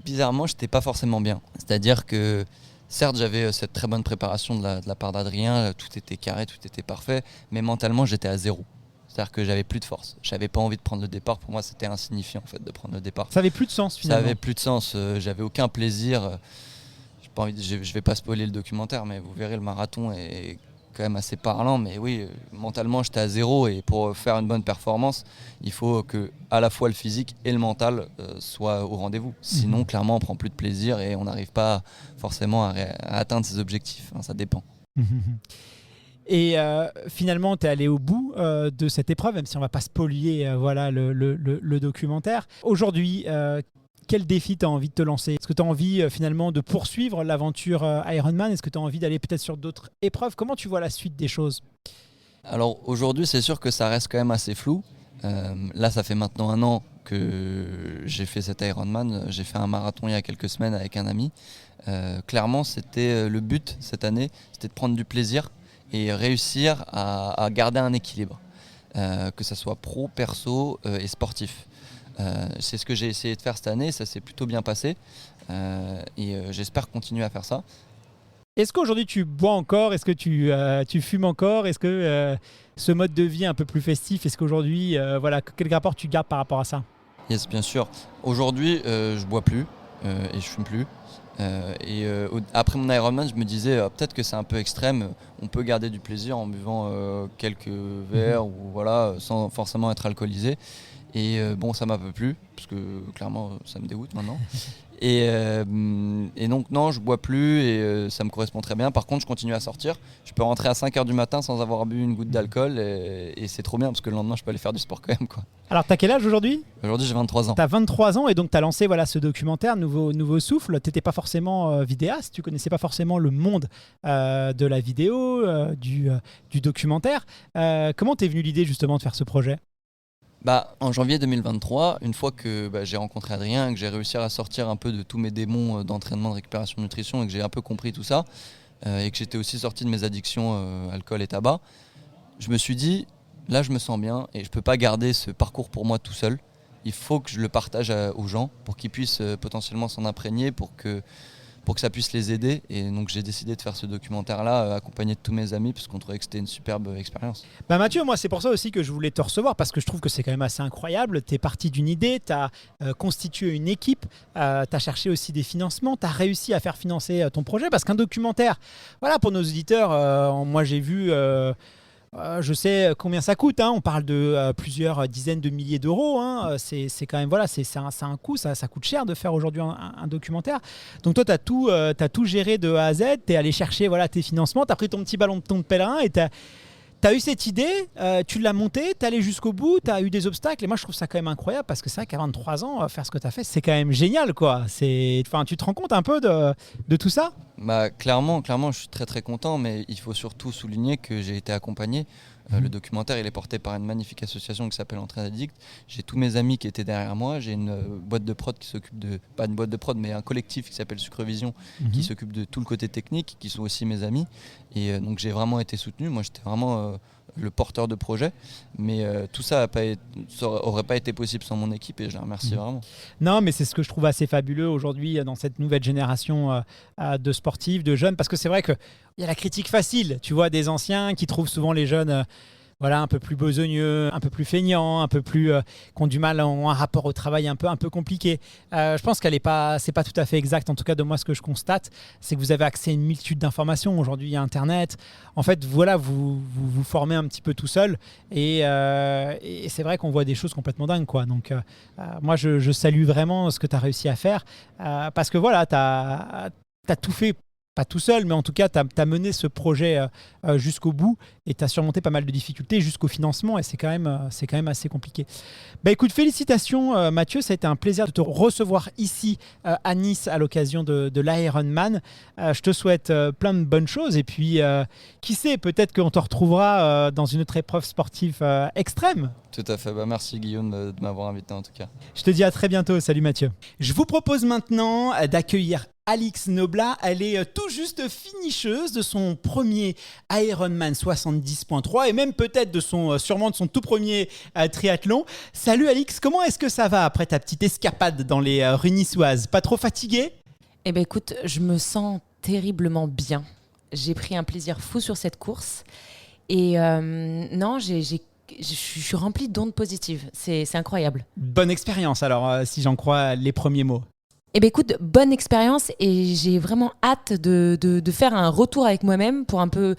Speaker 4: Bizarrement, j'étais pas forcément bien. C'est-à-dire que certes, j'avais cette très bonne préparation de la part d'Adrien, tout était carré, tout était parfait, mais mentalement, j'étais à zéro. C'est-à-dire que j'avais plus de force. J'avais pas envie de prendre le départ. Pour moi, c'était insignifiant en fait de prendre le départ.
Speaker 2: Ça avait plus de sens finalement.
Speaker 4: Ça avait plus de sens. J'avais aucun plaisir. J'ai pas envie je vais pas spoiler le documentaire, mais vous verrez, le marathon est quand même assez parlant. Mais oui, mentalement, j'étais à zéro, et pour faire une bonne performance, il faut que à la fois le physique et le mental soient au rendez-vous. Sinon, clairement, on prend plus de plaisir et on n'arrive pas forcément à atteindre ses objectifs. Ça dépend.
Speaker 2: Et finalement, tu es allé au bout de cette épreuve, même si on ne va pas spolier le documentaire. Aujourd'hui, quel défi tu as envie de te lancer? Est-ce que tu as envie finalement de poursuivre l'aventure Ironman? Est-ce que tu as envie d'aller peut-être sur d'autres épreuves? Comment tu vois la suite des choses?
Speaker 4: Alors aujourd'hui, c'est sûr que ça reste quand même assez flou. Là, ça fait maintenant 1 an que j'ai fait cet Ironman. J'ai fait un marathon il y a quelques semaines avec un ami. Clairement, c'était le but cette année, c'était de prendre du plaisir et réussir à garder un équilibre, que ce soit pro, perso et sportif. C'est ce que j'ai essayé de faire cette année, ça s'est plutôt bien passé, et j'espère continuer à faire ça.
Speaker 2: Est-ce qu'aujourd'hui tu bois encore? Est-ce que tu fumes encore? Est-ce que ce mode de vie un peu plus festif, est-ce qu'aujourd'hui, quel rapport tu gardes par rapport à ça?
Speaker 4: Yes, bien sûr. Aujourd'hui, je bois plus et je fume plus. Après mon Ironman, je me disais peut-être que c'est un peu extrême. On peut garder du plaisir en buvant quelques verres ou sans forcément être alcoolisé. Et ça m'a pas plu, parce que clairement ça me dégoûte maintenant. Et donc non, je bois plus, et ça me correspond très bien. Par contre, je continue à sortir. Je peux rentrer à 5h du matin sans avoir bu une goutte d'alcool, et c'est trop bien, parce que le lendemain je peux aller faire du sport quand même, quoi.
Speaker 2: Alors t'as quel âge aujourd'hui?
Speaker 4: Aujourd'hui j'ai 23 ans.
Speaker 2: T'as 23 ans, et donc t'as lancé ce documentaire Nouveau Souffle. T'étais pas forcément vidéaste, tu connaissais pas forcément le monde de la vidéo, du documentaire. Comment t'es venue l'idée justement de faire ce projet?
Speaker 4: En janvier 2023, une fois que j'ai rencontré Adrien, que j'ai réussi à sortir un peu de tous mes démons d'entraînement, de récupération, de nutrition et que j'ai un peu compris tout ça, et que j'étais aussi sorti de mes addictions alcool et tabac, je me suis dit, là je me sens bien et je ne peux pas garder ce parcours pour moi tout seul. Il faut que je le partage aux gens pour qu'ils puissent potentiellement s'en imprégner, pour que ça puisse les aider. Et donc j'ai décidé de faire ce documentaire-là accompagné de tous mes amis parce qu'on trouvait que c'était une superbe expérience.
Speaker 2: Mathieu, moi c'est pour ça aussi que je voulais te recevoir parce que je trouve que c'est quand même assez incroyable. Tu es parti d'une idée, tu as constitué une équipe, tu as cherché aussi des financements, tu as réussi à faire financer ton projet parce qu'un documentaire, voilà, pour nos auditeurs, moi j'ai vu... je sais combien ça coûte, hein. On parle de plusieurs dizaines de milliers d'euros, hein. C'est quand même, voilà, c'est un coût, ça coûte cher de faire aujourd'hui un documentaire. Donc toi, tu as tout géré de A à Z, tu es allé chercher tes financements, tu as pris ton petit ballon de ton pèlerin et tu as eu cette idée, tu l'as montée, tu es allé jusqu'au bout, tu as eu des obstacles. Et moi, je trouve ça quand même incroyable parce que c'est vrai qu'à 23 ans, faire ce que tu as fait, c'est quand même génial, quoi. Tu te rends compte un peu de tout ça ?
Speaker 4: Clairement, je suis très très content, mais il faut surtout souligner que j'ai été accompagné. Le documentaire, il est porté par une magnifique association qui s'appelle Entraide Addict. J'ai tous mes amis qui étaient derrière moi. J'ai une boîte de prod qui s'occupe pas une boîte de prod, mais un collectif qui s'appelle Sucrevision qui s'occupe de tout le côté technique, qui sont aussi mes amis. Et donc j'ai vraiment été soutenu. Moi, j'étais vraiment le porteur de projet. Mais tout ça aurait pas été possible sans mon équipe et je la remercie vraiment.
Speaker 2: Non, mais c'est ce que je trouve assez fabuleux aujourd'hui dans cette nouvelle génération de sportifs, de jeunes, parce que c'est vrai qu'il y a la critique facile, tu vois, des anciens qui trouvent souvent les jeunes un peu plus besogneux, un peu plus feignants, un peu plus qui ont du mal, ont un rapport au travail un peu compliqué. Je pense qu'elle c'est pas tout à fait exact, en tout cas de moi ce que je constate, c'est que vous avez accès à une multitude d'informations. Aujourd'hui il y a Internet, en fait voilà, vous formez un petit peu tout seul et c'est vrai qu'on voit des choses complètement dingues, quoi. Donc moi je salue vraiment ce que tu as réussi à faire parce que voilà, tu as tout fait. Pas tout seul, mais en tout cas, tu as mené ce projet jusqu'au bout et tu as surmonté pas mal de difficultés jusqu'au financement et c'est quand même assez compliqué. Écoute, félicitations Mathieu, ça a été un plaisir de te recevoir ici à Nice à l'occasion de l'Ironman. Je te souhaite plein de bonnes choses et puis qui sait, peut-être qu'on te retrouvera dans une autre épreuve sportive extrême.
Speaker 4: Tout à fait, merci Guillaume de m'avoir invité en tout cas.
Speaker 2: Je te dis à très bientôt, salut Mathieu. Je vous propose maintenant d'accueillir Alix Noblat. Elle est tout juste finisheuse de son premier Ironman 70.3 et même peut-être sûrement de son tout premier triathlon. Salut Alix, comment est-ce que ça va après ta petite escapade dans les rues niçoises ? Pas trop fatiguée ?
Speaker 5: Eh bien écoute, je me sens terriblement bien. J'ai pris un plaisir fou sur cette course et non, je suis remplie d'ondes positives. C'est incroyable.
Speaker 2: Bonne expérience alors, si j'en crois les premiers mots.
Speaker 5: Eh bien écoute, bonne expérience et j'ai vraiment hâte de faire un retour avec moi-même pour un peu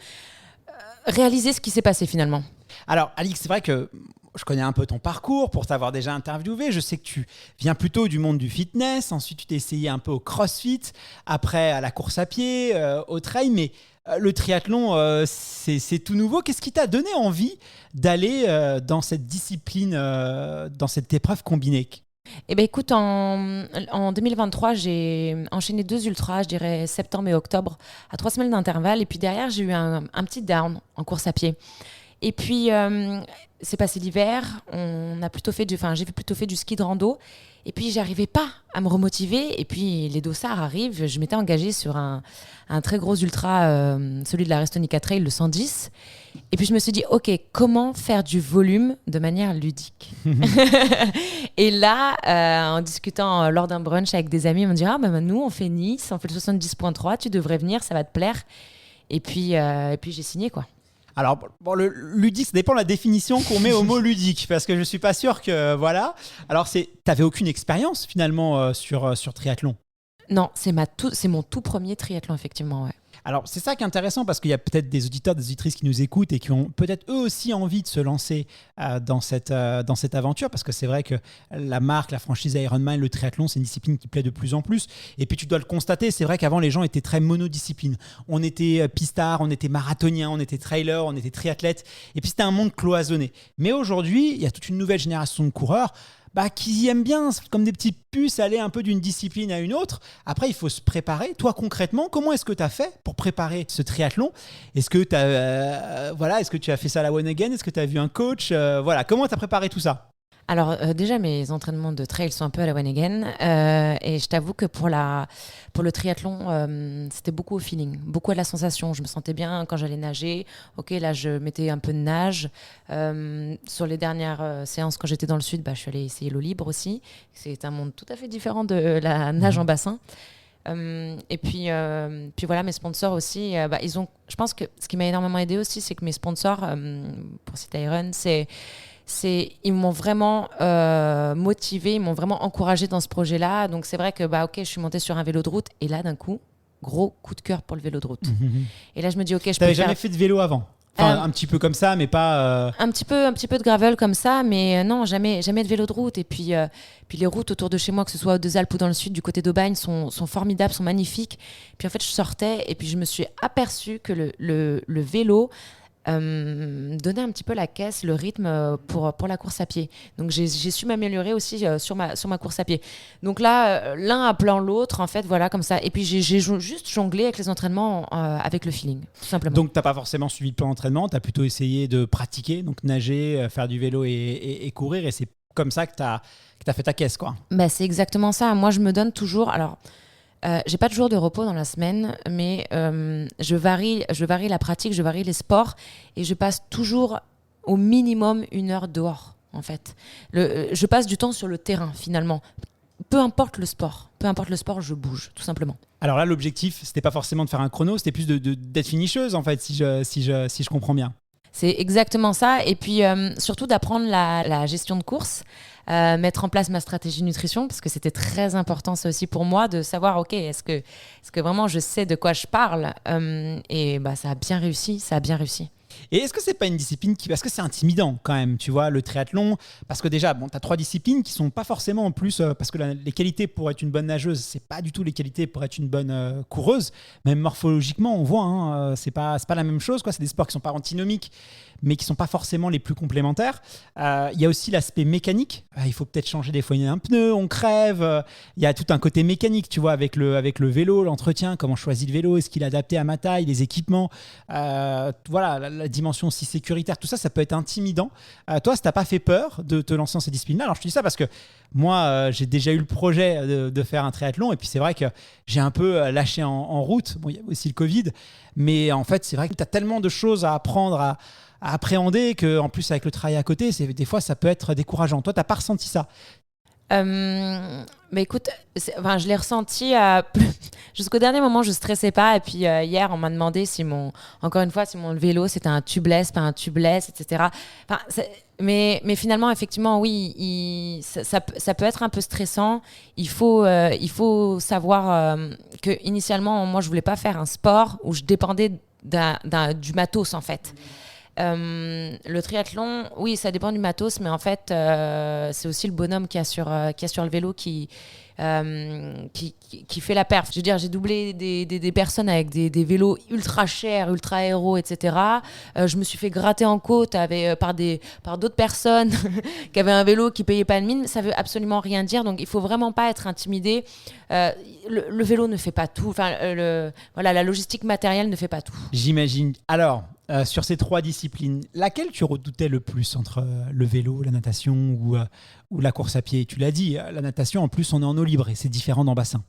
Speaker 5: réaliser ce qui s'est passé finalement.
Speaker 2: Alors Alix, c'est vrai que je connais un peu ton parcours pour t'avoir déjà interviewé. Je sais que tu viens plutôt du monde du fitness. Ensuite, tu t'es essayé un peu au crossfit, après à la course à pied, au trail. Mais le triathlon, c'est tout nouveau. Qu'est-ce qui t'a donné envie d'aller dans cette discipline, dans cette épreuve combinée ?
Speaker 5: Eh bien écoute, en 2023, j'ai enchaîné 2 ultras, je dirais septembre et octobre, à 3 semaines d'intervalle. Et puis derrière, j'ai eu un petit down en course à pied. Et puis, c'est passé l'hiver, j'ai plutôt fait du ski de rando. Et puis, j'arrivais pas à me remotiver. Et puis, les dossards arrivent. Je m'étais engagée sur un très gros ultra, celui de la Restonica Trail, le 110. Et puis, je me suis dit, OK, comment faire du volume de manière ludique ? Et là, en discutant lors d'un brunch avec des amis, ils m'ont dit, nous, on fait Nice, on fait le 70.3, tu devrais venir, ça va te plaire. Et puis j'ai signé, quoi.
Speaker 2: Alors, le ludique, ça dépend de la définition qu'on met au mot ludique, parce que je ne suis pas sûr que... Voilà. Alors, tu n'avais aucune expérience, finalement, sur triathlon ?
Speaker 5: Non, c'est mon tout premier triathlon, effectivement, ouais.
Speaker 2: Alors, c'est ça qui est intéressant parce qu'il y a peut-être des auditeurs, des auditrices qui nous écoutent et qui ont peut-être eux aussi envie de se lancer dans cette aventure parce que c'est vrai que la marque, la franchise Ironman, le triathlon, c'est une discipline qui plaît de plus en plus. Et puis, tu dois le constater, c'est vrai qu'avant, les gens étaient très monodisciplines. On était pistard, on était marathonien, on était trailer, on était triathlète. Et puis, c'était un monde cloisonné. Mais aujourd'hui, il y a toute une nouvelle génération de coureurs qui aiment bien, comme des petites puces, aller un peu d'une discipline à une autre. Après, il faut se préparer. Toi, concrètement, comment est-ce que tu as fait pour préparer ce triathlon ? Est-ce que est-ce que tu as fait ça à la one again ? Est-ce que tu as vu un coach ? Comment tu as préparé tout ça ?
Speaker 5: Alors déjà, mes entraînements de trail sont un peu à la one again. Et je t'avoue que pour le triathlon, c'était beaucoup au feeling, beaucoup à la sensation. Je me sentais bien quand j'allais nager. Ok, là, je mettais un peu de nage. Sur les dernières séances, quand j'étais dans le sud, je suis allée essayer l'eau libre aussi. C'est un monde tout à fait différent de la nage en bassin. Et puis voilà, mes sponsors aussi, je pense que ce qui m'a énormément aidé aussi, c'est que mes sponsors, pour citer Iron, ils m'ont vraiment motivée, ils m'ont vraiment encouragée dans ce projet-là. Donc c'est vrai que je suis montée sur un vélo de route et là d'un coup, gros coup de cœur pour le vélo de route. Et là je me dis ok,
Speaker 2: T'avais jamais fait de vélo avant? Enfin, un petit peu comme ça, mais pas.
Speaker 5: Un petit peu de gravel comme ça, mais non, jamais de vélo de route. Et puis les routes autour de chez moi, que ce soit aux Deux Alpes ou dans le sud, du côté d'Aubagne, sont formidables, sont magnifiques. Puis en fait, je sortais et puis je me suis aperçue que le vélo donnait un petit peu la caisse, le rythme pour la course à pied. Donc j'ai su m'améliorer aussi sur ma course à pied. Donc là, l'un appelant l'autre, en fait, voilà, comme ça. Et puis j'ai juste jonglé avec les entraînements, avec le feeling, tout simplement.
Speaker 2: Donc t'as pas forcément suivi de plan d'entraînement, t'as plutôt essayé de pratiquer, donc nager, faire du vélo et courir, et c'est comme ça que t'as fait ta caisse, quoi.
Speaker 5: C'est exactement ça. Moi, je me donne toujours... Alors, j'ai pas de jour de repos dans la semaine, mais je varie la pratique, je varie les sports et je passe toujours au minimum 1 heure dehors, en fait. Je passe du temps sur le terrain, finalement. Peu importe le sport, je bouge, tout simplement.
Speaker 2: Alors là, l'objectif, c'était pas forcément de faire un chrono, c'était plus d'être finisheuse, en fait, si je comprends bien.
Speaker 5: C'est exactement ça. Et puis, surtout d'apprendre la gestion de course, mettre en place ma stratégie nutrition, parce que c'était très important, ça aussi pour moi, de savoir, OK, est-ce que vraiment je sais de quoi je parle, et ça a bien réussi.
Speaker 2: Et est-ce que c'est pas une discipline parce que c'est intimidant quand même, tu vois, le triathlon, parce que déjà, tu as 3 disciplines qui sont pas forcément en plus, parce que les qualités pour être une bonne nageuse, c'est pas du tout les qualités pour être une bonne coureuse, même morphologiquement, on voit, c'est pas la même chose, quoi. C'est des sports qui sont pas antinomiques, mais qui sont pas forcément les plus complémentaires. Il y a aussi l'aspect mécanique. Il faut peut-être changer des fois un pneu, on crève. Il y a tout un côté mécanique, tu vois, avec le vélo, l'entretien, comment je choisis le vélo, est-ce qu'il est adapté à ma taille, les équipements, voilà, la dimension aussi sécuritaire, tout ça, ça peut être intimidant. Toi, ça t'a pas fait peur de te lancer dans ces disciplines-là? Alors je te dis ça parce que moi, j'ai déjà eu le projet de faire un triathlon, et puis c'est vrai que j'ai un peu lâché en route. Bon, il y a aussi le Covid, mais en fait, c'est vrai que tu as tellement de choses à apprendre, à appréhender, qu'en plus avec le travail à côté, des fois ça peut être décourageant. Toi, t'as pas ressenti ça?
Speaker 5: Écoute, je l'ai ressenti jusqu'au dernier moment, je stressais pas. Et puis hier, on m'a demandé si mon vélo c'était un tubeless, pas un tubeless, etc. Mais finalement, effectivement, oui, ça peut être un peu stressant. Il faut savoir que initialement, moi, je voulais pas faire un sport où je dépendais du matos, en fait. Le triathlon, oui, ça dépend du matos, mais en fait, c'est aussi le bonhomme qui a sur le vélo qui fait la perf. Je veux dire, j'ai doublé des personnes avec des vélos ultra chers, ultra aéros, etc. Je me suis fait gratter en côte par d'autres personnes qui avaient un vélo qui payait pas de mine. Ça veut absolument rien dire, donc il faut vraiment pas être intimidé. Le vélo ne fait pas tout. Enfin, la logistique matérielle ne fait pas tout.
Speaker 2: J'imagine. Alors, sur ces 3 disciplines, laquelle tu redoutais le plus entre le vélo, la natation ou la course à pied? Tu l'as dit, la natation, en plus, on est en eau libre et c'est différent dans bassin.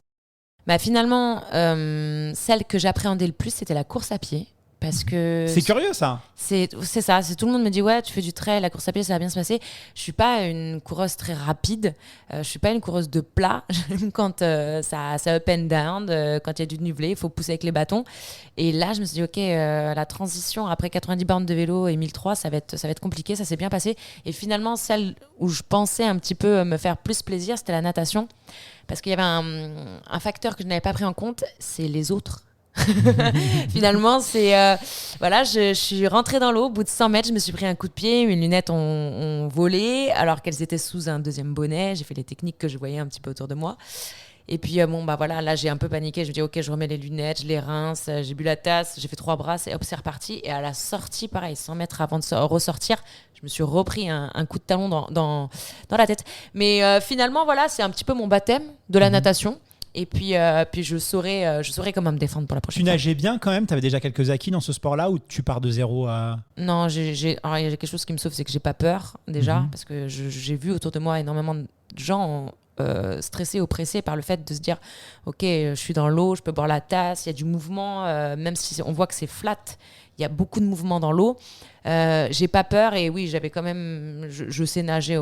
Speaker 5: Finalement, celle que j'appréhendais le plus, c'était la course à pied. Parce que
Speaker 2: c'est curieux, ça.
Speaker 5: C'est ça. Tout le monde me dit ouais, tu fais du trail, la course à pied, ça va bien se passer. Je suis pas une coureuse très rapide. Je suis pas une coureuse de plat. J'aime quand ça up and down, quand il y a du nivelé, il faut pousser avec les bâtons. Et là, je me suis dit ok, la transition après 90 bornes de vélo et 1003, ça va être compliqué. Ça s'est bien passé. Et finalement, celle où je pensais un petit peu me faire plus plaisir, c'était la natation, parce qu'il y avait un facteur que je n'avais pas pris en compte, c'est les autres. Finalement, c'est je suis rentrée dans l'eau. Au bout de 100 mètres, je me suis pris un coup de pied. Mes lunettes ont volé alors qu'elles étaient sous un deuxième bonnet. J'ai fait les techniques que je voyais un petit peu autour de moi. Et puis là j'ai un peu paniqué. Je me dis ok, je remets les lunettes, je les rince, j'ai bu la tasse, j'ai fait 3 brasses et hop, c'est reparti. Et à la sortie, pareil, 100 mètres avant de ressortir, je me suis repris un coup de talon dans la tête. Mais finalement, voilà, c'est un petit peu mon baptême de la natation. Et puis je saurais comment me défendre pour la prochaine
Speaker 2: Tu
Speaker 5: fois.
Speaker 2: nageais bien quand même? Tu avais déjà quelques acquis dans ce sport-là ou tu pars de zéro à...
Speaker 5: Non, alors, il y a quelque chose qui me sauve, c'est que j'ai pas peur déjà,
Speaker 2: Mhm.
Speaker 5: parce que j'ai vu autour de moi énormément de gens stressés, oppressés par le fait de se dire ok, je suis dans l'eau, je peux boire la tasse, il y a du mouvement, même si on voit que c'est flat, il y a beaucoup de mouvement dans l'eau. J'ai pas peur et oui, j'avais quand même, je sais nager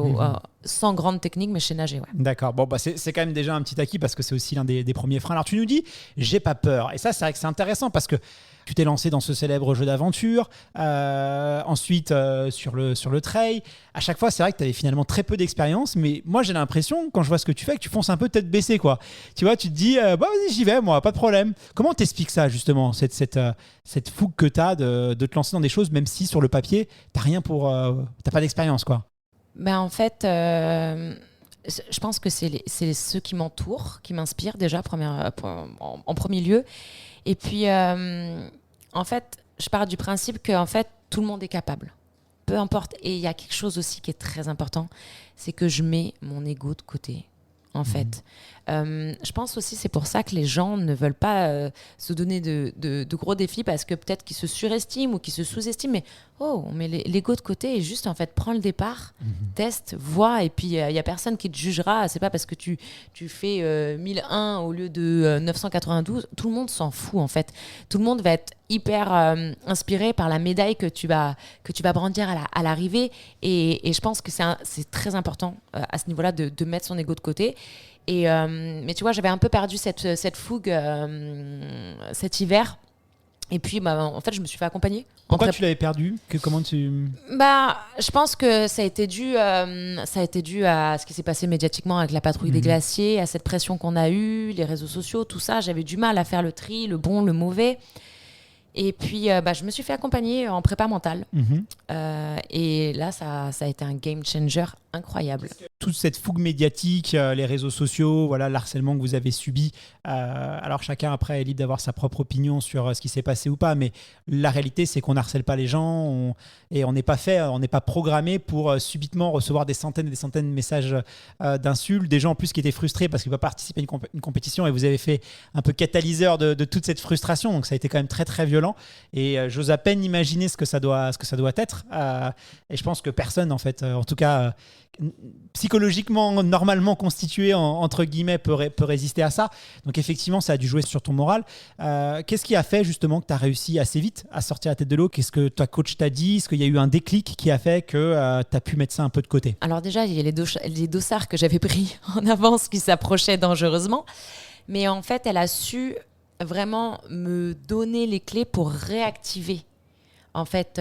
Speaker 5: sans grande technique, mais je sais nager. Ouais.
Speaker 2: D'accord, bon, bah c'est quand même déjà un petit acquis parce que c'est aussi l'un des premiers freins. Alors tu nous dis, j'ai pas peur. Et ça, c'est vrai que c'est intéressant parce que tu t'es lancé dans ce célèbre jeu d'aventure, ensuite sur le trail. À chaque fois, c'est vrai que tu avais finalement très peu d'expérience, mais moi j'ai l'impression, quand je vois ce que tu fais, que tu fonces un peu tête baissée, quoi. Tu vois, tu te dis, bah vas-y, j'y vais, moi, pas de problème. Comment t'expliques ça, justement, cette fougue que tu as de te lancer dans des choses, même si sur le papier, t'as pas d'expérience, quoi.
Speaker 5: Ben, en fait, je pense que c'est ceux qui m'entourent, qui m'inspirent déjà en premier lieu. Et puis, en fait, je pars du principe que en fait, tout le monde est capable. Peu importe. Et il y a quelque chose aussi qui est très important, c'est que je mets mon ego de côté. En fait, je pense aussi c'est pour ça que les gens ne veulent pas se donner de gros défis parce que peut-être qu'ils se surestiment ou qu'ils se sous-estiment. Mais on met l'ego de côté et juste en fait prends le départ, teste, vois et puis il y a personne qui te jugera. C'est pas parce que tu fais 1001 au lieu de 992. Tout le monde s'en fout en fait. Tout le monde va être hyper inspiré par la médaille que tu vas brandir à l'arrivée et je pense que c'est très important à ce niveau-là de mettre son ego de côté. Mais tu vois, j'avais un peu perdu cette fougue cet hiver. Et puis, en fait, je me suis fait accompagner.
Speaker 2: Pourquoi tu l'avais perdu? Comment tu...
Speaker 5: Je pense que ça a été dû à ce qui s'est passé médiatiquement avec la patrouille des glaciers, à cette pression qu'on a eue, les réseaux sociaux, tout ça. J'avais du mal à faire le tri, le bon, le mauvais. Et puis, je me suis fait accompagner en prépa mentale. Et là, ça a été un game changer incroyable.
Speaker 2: Toute cette fougue médiatique, les réseaux sociaux, voilà, l'harcèlement que vous avez subi. Alors chacun après est libre d'avoir sa propre opinion sur ce qui s'est passé ou pas, mais la réalité c'est qu'on n'harcèle pas les gens et on n'est pas programmé pour subitement recevoir des centaines et des centaines de messages d'insultes, des gens en plus qui étaient frustrés parce qu'ils ne peuvent pas participer à une compétition et vous avez fait un peu catalyseur de toute cette frustration, donc ça a été quand même très très violent et j'ose à peine imaginer ce que ça doit être et je pense que personne en fait, en tout cas psychologiquement normalement constitué entre guillemets peut résister à ça. Donc effectivement ça a dû jouer sur ton moral. Qu'est-ce qui a fait justement que tu as réussi assez vite à sortir la tête de l'eau? Qu'est-ce que ta coach t'a dit? Est-ce qu'il y a eu un déclic qui a fait que tu as pu mettre ça un peu de côté?
Speaker 5: Alors déjà il y a les dossards que j'avais pris en avance qui s'approchaient dangereusement, mais en fait elle a su vraiment me donner les clés pour réactiver en fait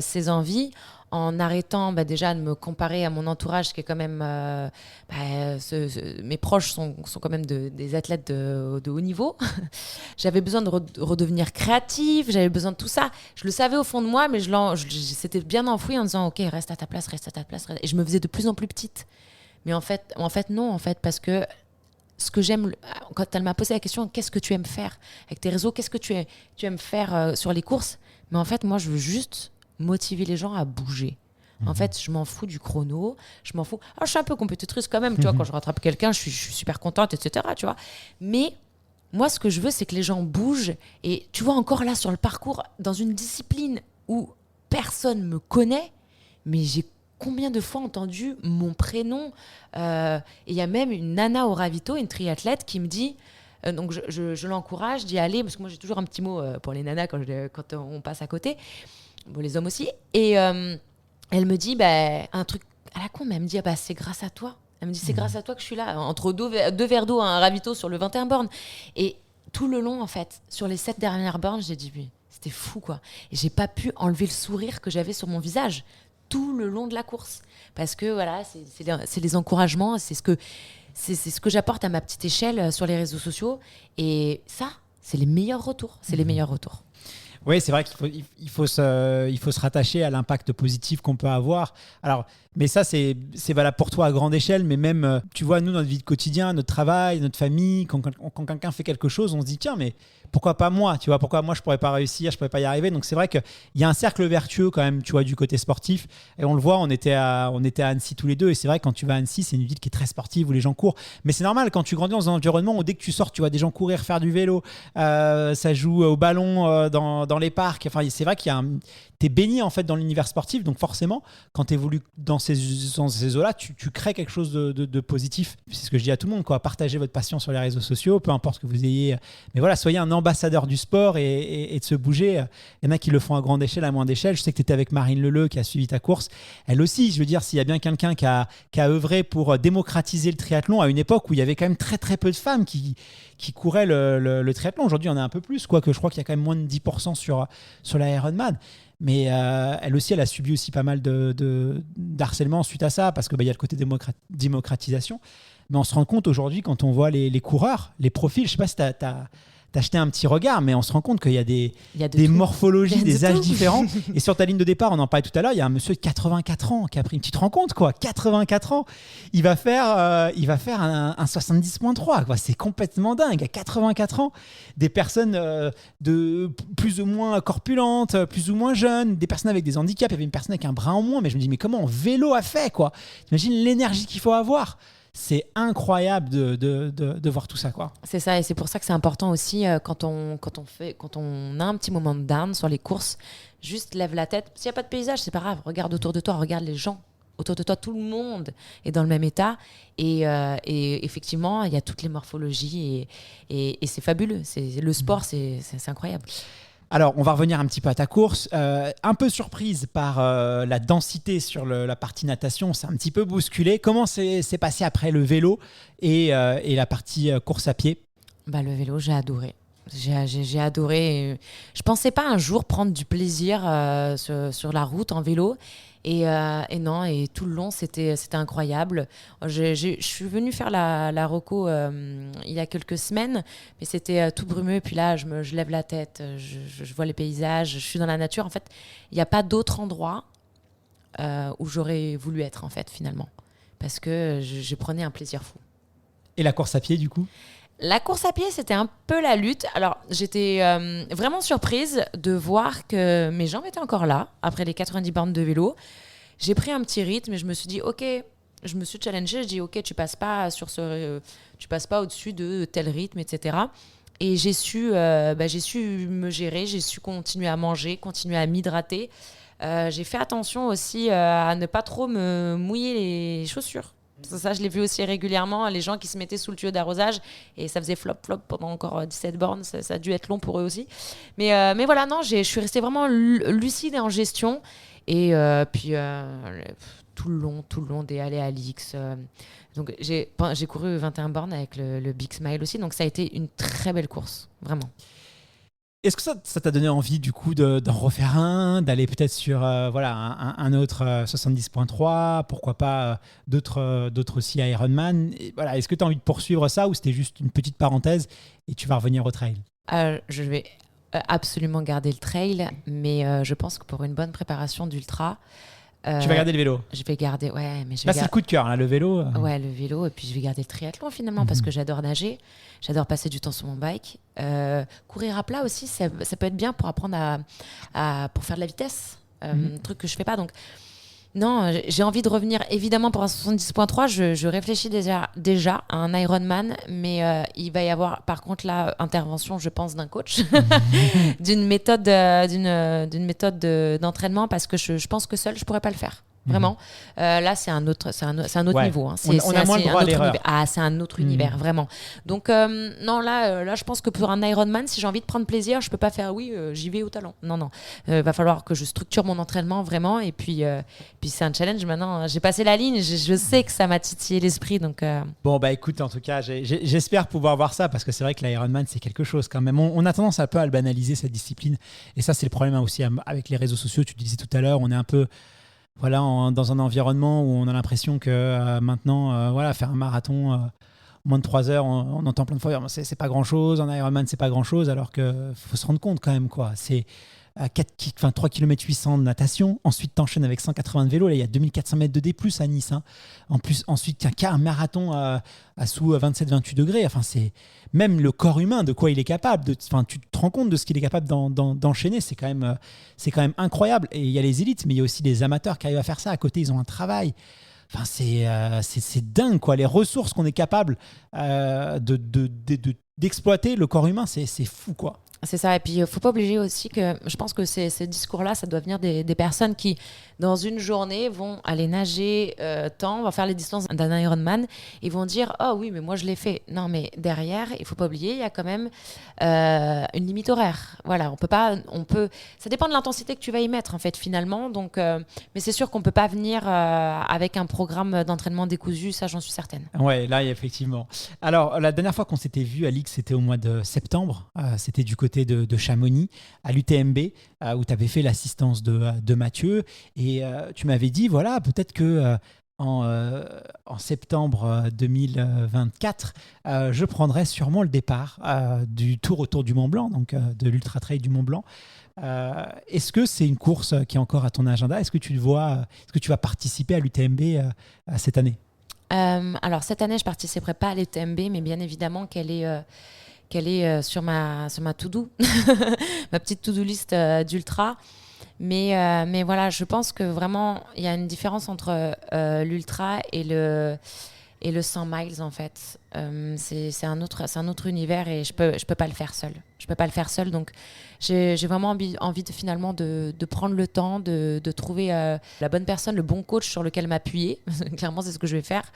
Speaker 5: ces envies en arrêtant déjà de me comparer à mon entourage qui est quand même mes proches sont quand même des athlètes de haut niveau. J'avais besoin de redevenir créative, j'avais besoin de tout ça, je le savais au fond de moi mais c'était bien enfoui en disant ok reste à ta place et je me faisais de plus en plus petite mais en fait non parce que ce que j'aime, quand elle m'a posé la question qu'est-ce que tu aimes faire avec tes réseaux, qu'est-ce que tu aimes faire sur les courses, mais en fait moi je veux juste motiver les gens à bouger. En fait, je m'en fous du chrono, je m'en fous. Alors, je suis un peu compétitrice quand même, tu vois, quand je rattrape quelqu'un, je suis super contente, etc., tu vois. Mais moi, ce que je veux, c'est que les gens bougent. Et tu vois, encore là, sur le parcours, dans une discipline où personne me connaît, mais j'ai combien de fois entendu mon prénom et il y a même une nana au ravito, une triathlète, qui me dit... donc je l'encourage d'y aller, parce que moi j'ai toujours un petit mot pour les nanas quand on passe à côté, bon, les hommes aussi, et elle me dit un truc à la con, mais elle me dit c'est grâce à toi, elle me dit c'est grâce à toi que je suis là, entre deux verres d'eau, un ravito sur le 21 bornes, et tout le long en fait, sur les 7 dernières bornes, j'ai dit oui, c'était fou quoi, et j'ai pas pu enlever le sourire que j'avais sur mon visage tout le long de la course, parce que voilà, c'est les encouragements, c'est ce que j'apporte à ma petite échelle sur les réseaux sociaux. Et ça, c'est les meilleurs retours.
Speaker 2: Oui, c'est vrai qu'il faut se rattacher à l'impact positif qu'on peut avoir. Alors, mais ça, c'est valable pour toi à grande échelle, mais même, tu vois, nous, notre vie de quotidien, notre travail, notre famille, quand quelqu'un fait quelque chose, on se dit, tiens, mais pourquoi pas moi, tu vois, pourquoi moi je pourrais pas réussir, je pourrais pas y arriver. Donc c'est vrai qu'il y a un cercle vertueux quand même, tu vois, du côté sportif. Et on le voit, on était à Annecy tous les deux. Et c'est vrai que quand tu vas à Annecy, c'est une ville qui est très sportive où les gens courent. Mais c'est normal quand tu grandis dans un environnement où dès que tu sors, tu vois des gens courir, faire du vélo, ça joue au ballon dans les parcs. Enfin, c'est vrai qu'il y a t'es baigné en fait dans l'univers sportif, donc forcément, quand tu évolues dans ces eaux-là, tu crées quelque chose de positif. C'est ce que je dis à tout le monde, quoi. Partagez votre passion sur les réseaux sociaux, peu importe ce que vous ayez. Mais voilà, soyez un ambassadeur du sport et de se bouger. Il y en a qui le font à grande échelle, à moindre échelle. Je sais que tu étais avec Marine Leleu qui a suivi ta course. Elle aussi, je veux dire, s'il y a bien quelqu'un qui a œuvré pour démocratiser le triathlon à une époque où il y avait quand même très très peu de femmes qui couraient le triathlon. Aujourd'hui, il y en a un peu plus, quoique je crois qu'il y a quand même moins de 10% sur la Ironman. Mais elle aussi, elle a subi aussi pas mal d'harcèlement suite à ça, parce qu'il y a le côté démocratisation. Mais on se rend compte aujourd'hui, quand on voit les coureurs, les profils, je ne sais pas si tu as jeté un petit regard, mais on se rend compte qu'il y a des morphologies, des âges différents. Et sur ta ligne de départ, on en parlait tout à l'heure, il y a un monsieur de 84 ans qui a pris une petite rencontre, quoi. 84 ans, il va faire un 70.3, quoi. C'est complètement dingue. À 84 ans, des personnes de plus ou moins corpulentes, plus ou moins jeunes, des personnes avec des handicaps. Il y avait une personne avec un bras en moins, mais je me dis, mais comment en vélo a fait, quoi? T'imagines l'énergie qu'il faut avoir. C'est incroyable de voir tout ça, quoi.
Speaker 5: C'est ça, et c'est pour ça que c'est important aussi quand on a un petit moment de down sur les courses, juste lève la tête. S'il n'y a pas de paysage, c'est pas grave. Regarde autour de toi, regarde les gens autour de toi. Tout le monde est dans le même état. Et effectivement, il y a toutes les morphologies et c'est fabuleux. Le sport, c'est incroyable.
Speaker 2: Alors, on va revenir un petit peu à ta course. Un peu surprise par la densité sur la partie natation, c'est un petit peu bousculé. Comment c'est passé après le vélo et la partie course à pied?
Speaker 5: Le vélo, j'ai adoré. J'ai adoré. Je pensais pas un jour prendre du plaisir sur la route en vélo. Et non, et tout le long, c'était incroyable. Je suis venue faire la reco il y a quelques semaines, mais c'était tout brumeux. Puis là, je lève la tête, je vois les paysages, je suis dans la nature. En fait, il n'y a pas d'autre endroit où j'aurais voulu être, en fait, finalement. Parce que je prenais un plaisir fou.
Speaker 2: Et la course à pied, du coup ?
Speaker 5: La course à pied, c'était un peu la lutte. Alors, j'étais vraiment surprise de voir que mes jambes étaient encore là, après les 90 bornes de vélo. J'ai pris un petit rythme et je me suis dit, OK, je me suis challengée. Je dis, OK, tu passes pas au-dessus de tel rythme, etc. Et j'ai su me gérer, j'ai su continuer à manger, continuer à m'hydrater. J'ai fait attention aussi à ne pas trop me mouiller les chaussures. Ça, je l'ai vu aussi régulièrement, les gens qui se mettaient sous le tuyau d'arrosage et ça faisait flop pendant encore 17 bornes, ça a dû être long pour eux aussi. Mais voilà, non, je suis restée vraiment lucide et en gestion. Et puis tout le long des allées à l'X. Donc j'ai couru 21 bornes avec le Big Smile aussi, donc ça a été une très belle course, vraiment.
Speaker 2: Est-ce que ça t'a donné envie du coup d'en refaire un, d'aller peut-être sur un autre 70.3, pourquoi pas d'autres aussi Ironman voilà, est-ce que tu as envie de poursuivre ça ou c'était juste une petite parenthèse et tu vas revenir au trail?
Speaker 5: Je vais absolument garder le trail, mais je pense que pour une bonne préparation d'ultra...
Speaker 2: tu vas garder le vélo? Je
Speaker 5: vais garder, ouais. Mais
Speaker 2: là, c'est le coup de cœur, là, le vélo.
Speaker 5: Ouais, le vélo, et puis je vais garder le triathlon finalement, parce que j'adore nager, j'adore passer du temps sur mon bike. Courir à plat aussi, ça peut être bien pour apprendre pour faire de la vitesse, truc que je fais pas. Donc, non, j'ai envie de revenir évidemment pour un 70.3. Je réfléchis déjà à un Ironman, mais il va y avoir par contre là intervention, je pense, d'un coach, d'une méthode d'entraînement, parce que je pense que seule je pourrais pas le faire. Vraiment. Là, c'est un autre niveau. Hein.
Speaker 2: On a moins le droit à l'erreur.
Speaker 5: C'est un autre univers, vraiment. Donc, non, là, je pense que pour un Ironman, si j'ai envie de prendre plaisir, je peux pas faire j'y vais au talent. Non. Va falloir que je structure mon entraînement vraiment. Et puis c'est un challenge maintenant. J'ai passé la ligne. Je sais que ça m'a titillé l'esprit. Donc,
Speaker 2: Bon, écoute, en tout cas, j'espère pouvoir voir ça, parce que c'est vrai que l'Ironman, c'est quelque chose quand même. On a tendance un peu à le banaliser, cette discipline. Et ça, c'est le problème aussi avec les réseaux sociaux. Tu le disais tout à l'heure, on est un peu... dans un environnement où on a l'impression que maintenant, faire un marathon moins de 3 heures, on entend plein de fois, c'est pas grand-chose, en Ironman, c'est pas grand-chose, alors qu'il faut se rendre compte quand même, quoi. C'est 3 km 800 de natation, ensuite t'enchaînes avec 180 de vélo, là il y a 2400 mètres de D+, à Nice. Hein. En plus, ensuite, il y a un marathon à sous 27-28 degrés. Enfin, c'est même le corps humain, de quoi il est capable. Tu te rends compte de ce qu'il est capable d'enchaîner. C'est quand même incroyable. Et il y a les élites, mais il y a aussi les amateurs qui arrivent à faire ça. À côté, ils ont un travail. Enfin, c'est dingue, quoi. Les ressources qu'on est capable d'exploiter, le corps humain, c'est fou, quoi.
Speaker 5: C'est ça, et puis il ne faut pas obliger aussi que, je pense que ces discours-là, ça doit venir des personnes qui, dans une journée, vont aller nager vont faire les distances d'un Ironman, et vont dire « Oh oui, mais moi je l'ai fait ». Non, mais derrière, il ne faut pas oublier, il y a quand même une limite horaire. Voilà, ça dépend de l'intensité que tu vas y mettre, en fait, finalement. Donc, mais c'est sûr qu'on ne peut pas venir avec un programme d'entraînement décousu, ça j'en suis certaine.
Speaker 2: Ouais, là, effectivement. Alors, la dernière fois qu'on s'était vu, Alix, c'était au mois de septembre. C'était du côté de Chamonix, à l'UTMB, où tu avais fait l'assistance de Mathieu. Et tu m'avais dit, voilà, peut-être que en septembre 2024, je prendrai sûrement le départ du Tour autour du Mont Blanc, donc de l'Ultra Trail du Mont Blanc. Est-ce que c'est une course qui est encore à ton agenda ? Est-ce que tu vas participer à l'UTMB cette année ?
Speaker 5: Alors, cette année, je ne participerai pas à l'UTMB, mais bien évidemment qu'elle est sur ma to-do, ma petite to-do list d'ultra. Mais voilà, je pense que vraiment, il y a une différence entre l'ultra et le 100 miles, en fait. C'est un autre univers et je peux pas le faire seule. Je peux pas le faire seule, donc j'ai vraiment envie finalement de prendre le temps, de trouver la bonne personne, le bon coach sur lequel m'appuyer. Clairement, c'est ce que je vais faire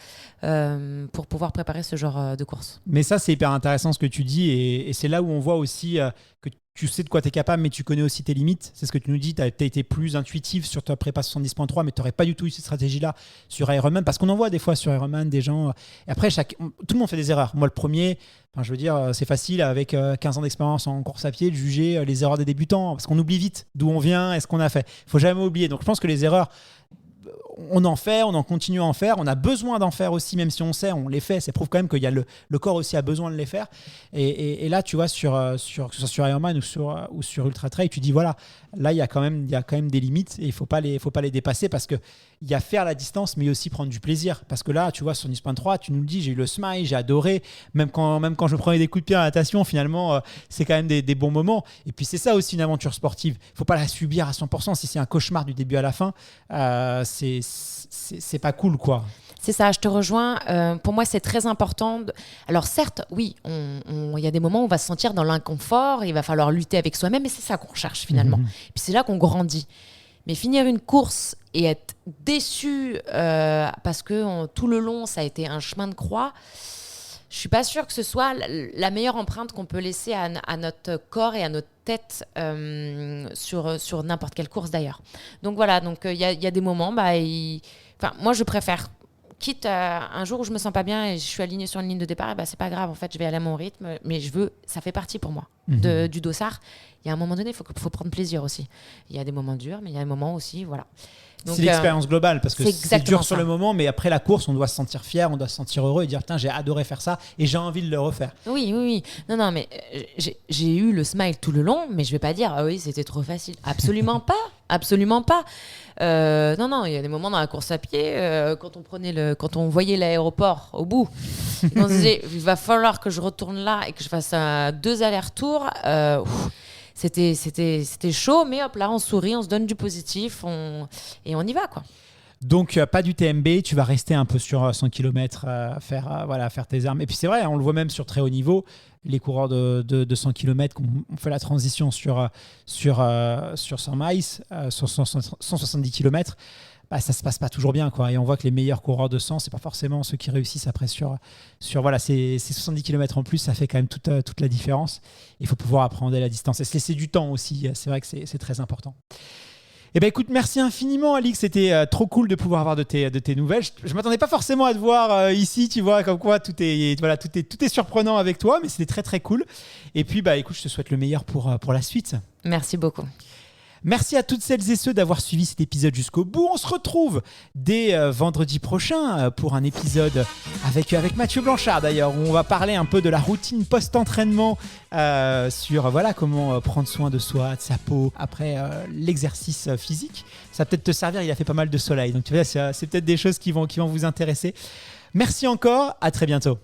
Speaker 5: pour pouvoir préparer ce genre de course.
Speaker 2: Mais ça, c'est hyper intéressant ce que tu dis et c'est là où on voit aussi que tu sais de quoi tu es capable, mais tu connais aussi tes limites. C'est ce que tu nous dis. Tu as été plus intuitif sur ta prépa 70.3, mais tu n'aurais pas du tout eu cette stratégie-là sur Ironman. Parce qu'on en voit des fois sur Ironman des gens. Et après, tout le monde fait des erreurs. Moi, le premier, je veux dire, c'est facile avec 15 ans d'expérience en course à pied de juger les erreurs des débutants. Parce qu'on oublie vite d'où on vient et ce qu'on a fait. Il ne faut jamais oublier. Donc, je pense que les erreurs, on en fait, on en continue à en faire. On a besoin d'en faire aussi, même si on sait, on les fait. Ça prouve quand même qu'il y a le corps aussi a besoin de les faire. Et là, tu vois, que ce soit sur Ironman ou sur Ultra Trail, tu dis voilà, là, il y a quand même des limites et il ne faut pas les dépasser parce qu'il y a faire la distance, mais aussi prendre du plaisir. Parce que là, tu vois, sur 10.3, tu nous le dis, j'ai eu le smile, j'ai adoré. Même quand je prenais des coups de pied à la natation, finalement, c'est quand même des bons moments. Et puis, c'est ça aussi une aventure sportive. Il ne faut pas la subir à 100%. Si c'est un cauchemar du début à la fin, c'est pas cool, quoi.
Speaker 5: C'est ça, je te rejoins. Pour moi, c'est très important. Alors certes, oui, il y a des moments où on va se sentir dans l'inconfort, il va falloir lutter avec soi-même, et c'est ça qu'on recherche finalement. Puis c'est là qu'on grandit. Mais finir une course et être déçu parce que tout le long, ça a été un chemin de croix, je suis pas sûre que ce soit la meilleure empreinte qu'on peut laisser à notre corps et à notre tête sur n'importe quelle course d'ailleurs. Donc voilà, il y a des moments, moi je préfère, quitte un jour où je me sens pas bien et je suis alignée sur une ligne de départ, c'est pas grave, en fait je vais aller à mon rythme, mais ça fait partie pour moi du dossard. Il y a un moment donné, il faut prendre plaisir aussi. Il y a des moments durs, mais il y a des moments aussi, voilà. Donc,
Speaker 2: c'est l'expérience globale, parce que c'est dur sur
Speaker 5: ça.
Speaker 2: le moment, mais après la course, on doit se sentir fier, on doit se sentir heureux et dire putain, j'ai adoré faire ça et j'ai envie de le refaire.
Speaker 5: Oui. Non, mais j'ai eu le smile tout le long, mais je vais pas dire ah oui, c'était trop facile. Absolument pas. Non, il y a des moments dans la course à pied, quand on voyait l'aéroport au bout, et on se disait il va falloir que je retourne là et que je fasse 2 allers-retours. C'était chaud, mais hop là, on sourit, on se donne du positif et on y va, quoi.
Speaker 2: Donc, pas du TMB, tu vas rester un peu sur 100 km, faire tes armes. Et puis, c'est vrai, on le voit même sur très haut niveau, les coureurs de 100 km on fait la transition sur 100 miles, sur 170 km. Ça se passe pas toujours bien, quoi. Et on voit que les meilleurs coureurs de 100, c'est pas forcément ceux qui réussissent après sur ces 70 km en plus, ça fait quand même toute la différence. Il faut pouvoir appréhender la distance et se laisser du temps aussi. C'est vrai que c'est très important. Eh ben écoute, merci infiniment, Alix. C'était trop cool de pouvoir avoir de tes nouvelles. Je m'attendais pas forcément à te voir ici, tu vois, comme quoi tout est surprenant avec toi, mais c'était très très cool. Et puis écoute, je te souhaite le meilleur pour la suite.
Speaker 5: Merci beaucoup.
Speaker 2: Merci à toutes celles et ceux d'avoir suivi cet épisode jusqu'au bout. On se retrouve dès vendredi prochain pour un épisode avec Mathieu Blanchard d'ailleurs, où on va parler un peu de la routine post-entraînement sur comment prendre soin de soi, de sa peau après l'exercice physique. Ça va peut-être te servir, il a fait pas mal de soleil, donc tu vois, c'est peut-être des choses qui vont vous intéresser. Merci encore, à très bientôt.